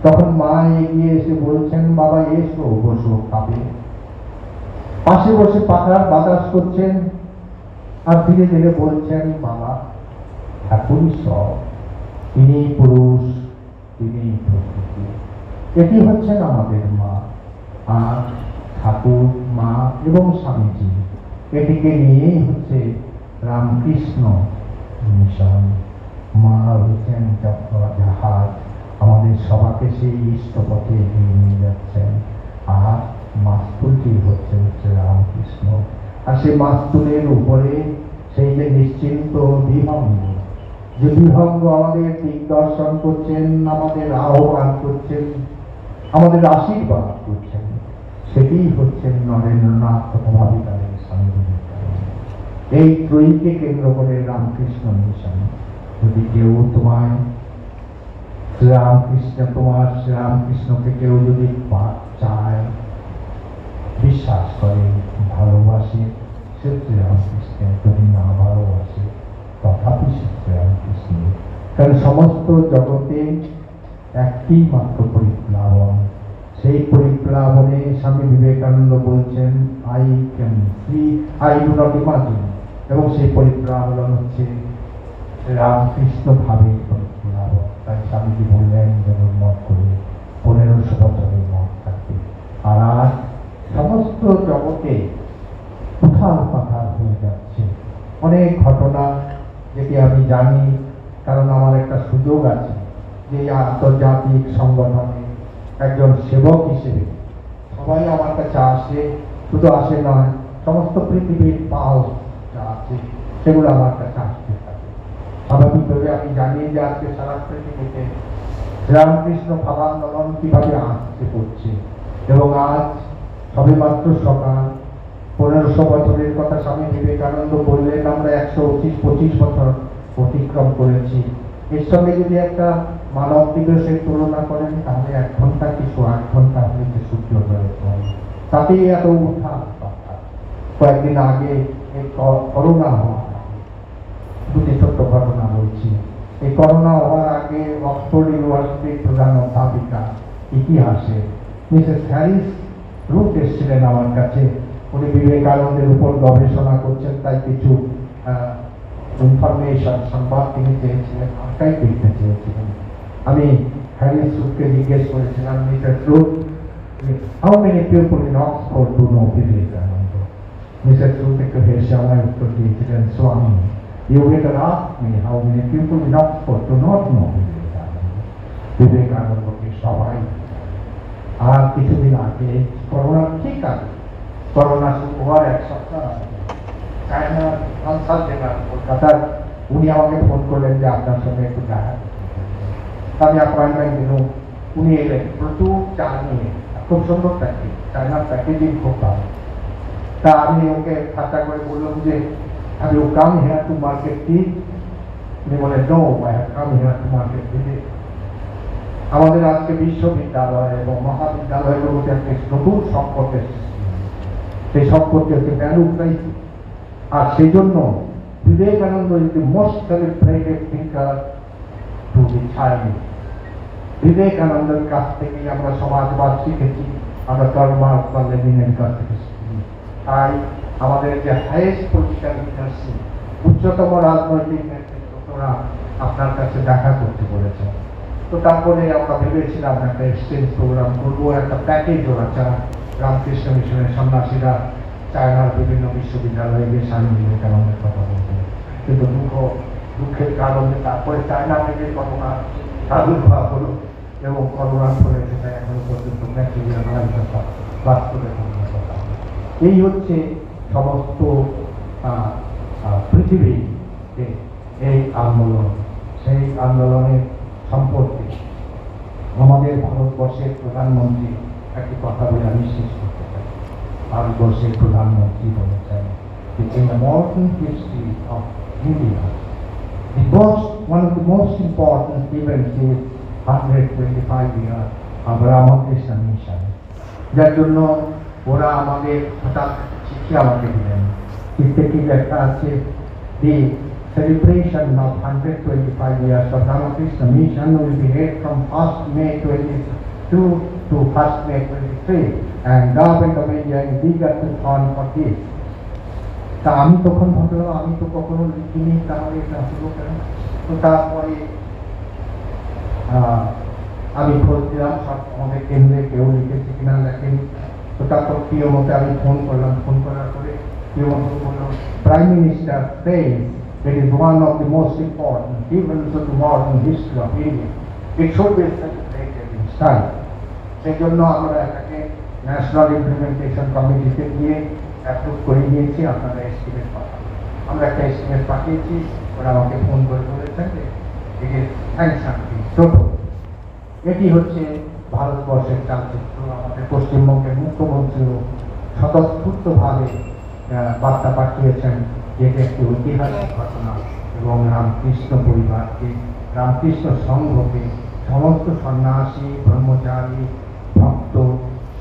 [SPEAKER 1] তখন মা এগিয়ে এসে বলছেন, বাবা এসো, বসো, খাবে। পাশে বসে পাখার বাতাস করছেন, আর ধীরে ধীরে বলছেন, বাবা, ঠাকুরই সব, তিনি পুরুষ, তিনি প্রকৃতি। এটি হচ্ছেন আমাদের মা। আর ঠাকুর, মা এবং স্বামীজি, এটিকে নিয়েই হচ্ছে রামকৃষ্ণ মিশন। মা হচ্ছেন জাহাজ, আমাদের সবাকে সেই ইষ্টপথে এগিয়ে নিয়ে যাচ্ছেন। আর মাস্তুলটি হচ্ছেন শ্রীরামকৃষ্ণ। আর সেই মাস্তুলের উপরে সেই যে নিশ্চিন্ত বিহঙ্গ, যে বিহঙ্গ আমাদের দিগদর্শন করছেন, আমাদের আহ্বান করছেন, আমাদের আশীর্বাদ করছেন, সেটি হচ্ছেন নরেন্দ্রনাথ তথাভাবিকারের স্বামী বিবেকানন্দ। এই ত্রয়ীকে কেন্দ্র করে রামকৃষ্ণ মিশন। যদি কেউ তোমায় শ্রীরামকৃষ্ণকে কেউ যদি চায়, বিশ্বাস করে, ভালোবাসে, সে শ্রীরামকৃষ্ণের। যদি না ভালোবাসে, তথাপি সে শ্রীরামকৃষ্ণ। কারণ সমস্ত জগতে একটি মাত্র পরিপ্লাবন। সেই পরিপ্লাবনে স্বামী বিবেকানন্দ বলছেন, আই ডু নট ইমাজিন। এবং সেই পরিপ্লাবন হচ্ছে রামকৃষ্ণ ভাবের পরিপ্লাবন। তাই স্বামীজি বললেন, যেমন মত করে 1500 বছরের মত থাকবে। আর আজ সমস্ত জগতে উথাল পাথাল হয়ে যাচ্ছে অনেক ঘটনা, যেটি আমি জানি, কারণ আমার একটা সুযোগ আছে যে আন্তর্জাতিক সংগঠনে একজন সেবক হিসেবে সবাই আমার কাছে আসে। শুধু আসে নয়, সমস্ত পৃথিবীর পাল যা আছে সেগুলো আমার কাছে আসতে থাকে। স্বাভাবিকভাবে আমি জানি যে আজকে সারা পৃথিবীতে শ্রীরামকৃষ্ণ ভাবান্দোলন কিভাবে আসতে পড়ছে। এবং আজ সবে মাত্র সকাল 1500 বছরের কথা স্বামী বিবেকানন্দ বললেন, আমরা 125 বছর অতিক্রম করেছি। এর সঙ্গে যদি একটা মানব দিবসের তুলনা করেন, তাহলে 1 ঘন্টা কিছু 8 ঘন্টা হইতে সূর্যোদয় হয়, তাতেই এত উঠার কথা। কয়েকদিন আগে এই করোনা হওয়ার আগে, দুটি ছোট্ট ঘটনা বলছি। এই করোনা হওয়ার আগে অক্সফোর্ড ইউনিভার্সিটির প্রধান অধ্যাপিকা ইতিহাসে মিসেস হ্যারিস রুট এসেছিলেন আমার কাছে। উনি বিবেকানন্দের উপর গবেষণা করছেন, তাই কিছু ইনফরমেশন, সংবাদ তিনি চেয়েছিলেন, আর্কাইভ দেখতে চেয়েছিলেন। আমি হ্যারিস রুটকে জিজ্ঞেস করেছিলাম, Mrs Root, how many people in Oxford do know Vivekananda? Mrs Root একটু হেসে আমায় উত্তর দিয়েছিলেন, স্বামী, you better ask me how many people in Oxford do not know Vivekananda. বিবেকানন্দকে সবাই। আর কিছুদিন আগে করোনা, ঠিক আছে, করোনা শুরু হওয়ার 1 সপ্তাহ আগে চায়না কনসাল জেনারেল কলকাতার, উনি আমাকে ফোন করলেন যে আপনার সঙ্গে একটু দেখা করতে। আমি অ্যাপয়েন্টমেন্ট দিলাম। উনি এলেন প্রচুর চা নিয়ে, খুব সুন্দর প্যাকেজ, চায়নার প্যাকেজিং খুব ভালো। তা আমি ওকে ঠাট্টা করে বললাম যে, have you come here to market tea? উনি বলেন, no, I have come here to market tea. আমাদের আজকে বিশ্ববিদ্যালয় এবং মহাবিদ্যালয়গুলোতে একটা নতুন সংকটের সৃষ্টি হয়েছে। সেই সংকটটি হচ্ছে ভ্যালু ক্রাইসিস। আর সেই জন্য Vivekananda is the most celebrated thinker to the child. বিবেকানন্দের কাছ থেকে আমরা সমাজবাদ শিখেছি, আমরা কার্ল মার্কস বা লেনিনের কাছ থেকে শিখি। তাই আমাদের যে হাইয়েস্ট পলিটিক্যাল লিডারশিপ, উচ্চতম রাজনৈতিক নেতৃত্বরা আপনার কাছে দেখা করতে বলেছেন। তো তারপরে আমরা ভেবেছিলাম একটা এক্সচেঞ্জ প্রোগ্রাম করবো, একটা প্যাকেজ ওরা চান। রামকৃষ্ণ মিশনের সন্ন্যাসীরা চায়নার বিভিন্ন বিশ্ববিদ্যালয়ে গিয়ে স্বামী বিবেকানন্দের কথা বলতেন। কিন্তু দুঃখের কারণে তারপরে চায়না থেকে করোনার প্রাদুর্ভাব হলো এবং করোনার ফলে সেটা এখনো পর্যন্ত বাস্তবে কথা। এই হচ্ছে সমস্ত পৃথিবীতে এই আন্দোলন। সেই আন্দোলনের সম্পর্কে আমাদের ভারতবর্ষের প্রধানমন্ত্রী একটি কথা বলে আমি শেষ করতে চাই। ভারতবর্ষের প্রধানমন্ত্রী বলেছেন, in the modern history of India, one of the most important events is 125 years of Ramakrishna Mission. যার জন্য ওরা আমাদের হঠাৎ চিঠি আমাকে দিলেন। চিঠিতে কি লেখা আছে, the celebration of 125 years of Ramakrishna Mission will be held from 1st May 22 to 1st May 23, and Government of India is eager to fund for this. তা আমি তখন ভাবলাম, আমি তো কখনো লিখিনি, তাহলে এটা হলো কেন? তো তারপরে আমি খোঁজ দিলাম সব আমাদের কেন্দ্রে কেউ লিখেছে কিনা, লেখেনি। তো তারপর প্রিয় মতে আমি ফোন করলাম। ফোন করার পরে প্রিয় মতো বললাম, prime minister says it is one of the most important events of the modern history of India. It should be celebrated in style. সেই জন্য আমরা এটাকে ন্যাশনাল ইমপ্লিমেন্টেশন কমিটিতে গিয়ে অ্যাপ্রুভ করে নিয়েছি। আপনারা এস্টিমেট পাঠান, আমরা একটা এস্টিমেট পাঠিয়েছি, ওরা আমাকে ফোন করে বলেছেন যে এটি স্যাংশন টোটো। এটি হচ্ছে ভারতবর্ষের চালচিত্র। আমাদের পশ্চিমবঙ্গের মুখ্যমন্ত্রীও স্বতঃস্ফূর্তভাবে বার্তা পাঠিয়েছেন যে এটি একটি ঐতিহাসিক ঘটনা এবং রামকৃষ্ণ পরিবারকে, রামকৃষ্ণ সংঘকে, সমস্ত সন্ন্যাসী, ব্রহ্মচারী, ভক্ত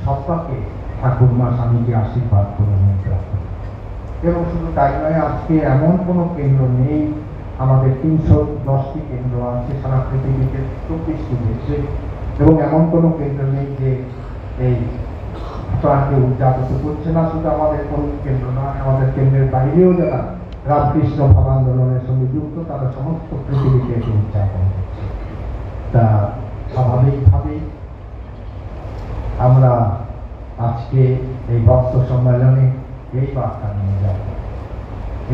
[SPEAKER 1] সবাইকে ঠাকুরমা স্বামীজি আশীর্বাদ করে নিয়ে রাখেন। এবং শুধু তাই নয়, আজকে এমন কোনো কেন্দ্র নেই, আমাদের 310টি কেন্দ্র আছে সারা পৃথিবীতে 24টি দেশে, এবং এমন কোনো কেন্দ্র নেই যে এই প্রাণকে উদযাপিত করছে না। শুধু আমাদের কোন কেন্দ্র নয়, আমাদের কেন্দ্রের বাইরেও যারা রামকৃষ্ণ ভাব আন্দোলনের সঙ্গে যুক্ত তারা সমস্ত পৃথিবীকে এটি উদযাপন করছে। তা স্বাভাবিকভাবেই আমরা আজকে এই ভক্ত সম্মেলনে এই বার্তা নিয়ে যাব,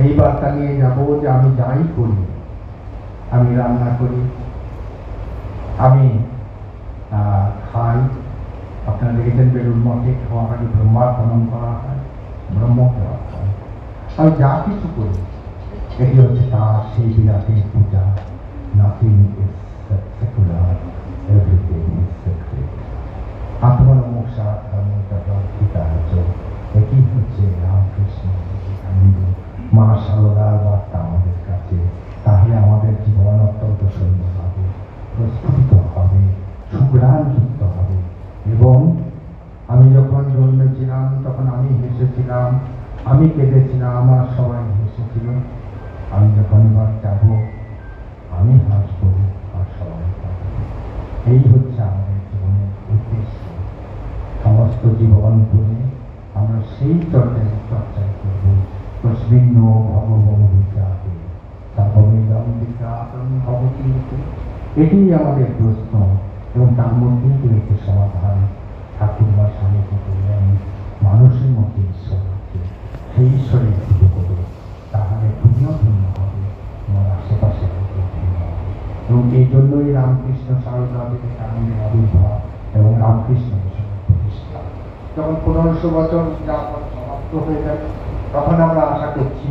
[SPEAKER 1] এই বার্তা নিয়ে যাব যে আমি যাই করি, আমি রান্না করি, আমি খাই। আপনারা দেখেছেন বেলুর মঠে খাওয়ার আগে ব্রহ্মার্পণ করা হয়, ব্রহ্ম দেওয়া হয়। আমি যা কিছু করি এটি হচ্ছে তার সেই বিরাটের পূজা। Nothing is secular, everything is secret. আত্মনমোক্ষা ধর্মগীতার্য, এটি হচ্ছে রামকৃষ্ণ হিন্দু মা সারদার বার্তা আমাদের কাছে। তাহলে আমাদের জীবন অত্যন্ত সুন্দর হবে, প্রস্ফুটিত হবে, সুগ্রাণযুক্ত হবে। এবং আমি যখন জন্মেছিলাম তখন আমি হেসেছিলাম, আমি কেঁদেছিলাম, আমার সবাই হেসেছিল। আমি যখন এবার যাব আমি হাসবো আর সবাই হাসবো। এই হচ্ছে আমাদের জীবনের উদ্দেশ্য। সমস্ত জীবন করে আমরা সেই চর্চায় করব। তস্মিন্ন ভগবদ্গীতাতে সর্ববেদম বিজ্ঞাতং ভবতি। এটি আমাদের প্রশ্ন, এবং তার মধ্যেই রয়েছে সমাধান। ঠাকুরমা স্বামীজি বললেন মানুষের মধ্যে ঈশ্বর আছে, সেই ঈশ্বরের পুজো করো, তাহলে তুমিও ভিন্ন হবে, তোমার আশেপাশে ভিন্ন হবে। এবং এই জন্যই রামকৃষ্ণ সারদা বিবেকানন্দের আবির্ভাব এবং রামকৃষ্ণ মিশনের প্রতিষ্ঠা। যখন 1500 বছর যাপন সমাপ্ত হয়ে যাবে তখন আমরা আশা করছি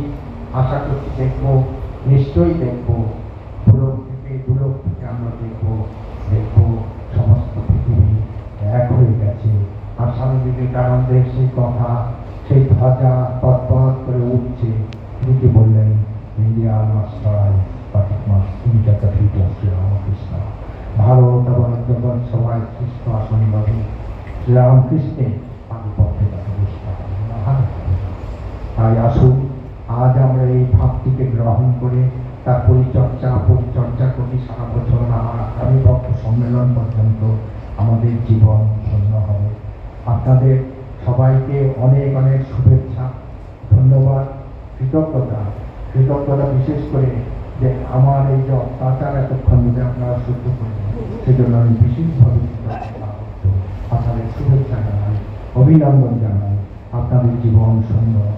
[SPEAKER 1] দেখব, নিশ্চয়ই দেখব, ভূলোক থেকে আমরা দেখব সমস্ত পৃথিবী এক হয়ে গেছে। আর স্বামী বিবেকানন্দের সেই কথা, সেই ধ্বজা তৎপর করে উঠছে। তিনি কি বললেন, India must rise but it must sit at the feet of Sri Ramakrishna. Bharat এবং জগৎ সবাই কৃষ্ণ আসনবাদী, শ্রীরামকৃষ্ণের আধিপত্যে তাকে বসতে হবে। তাই আসুন আজ আমরা এই ভাবটিকে গ্রহণ করে তার পরিচর্যা করি সারা বছর। আমার আগামী ভক্ত সম্মেলন পর্যন্ত আমাদের জীবন ধন্য হবে। আপনাদের সবাইকে অনেক অনেক শুভেচ্ছা, ধন্যবাদ, কৃতজ্ঞতা বিশেষ করে যে আমার এই যে অত্যাচার এতক্ষণ ধরে আপনারা সহ্য করবেন, সেজন্য আমি বিশেষভাবে আপনাদের শুভেচ্ছা জানাই, অভিনন্দন জানাই। আপনাদের জীবন সুন্দর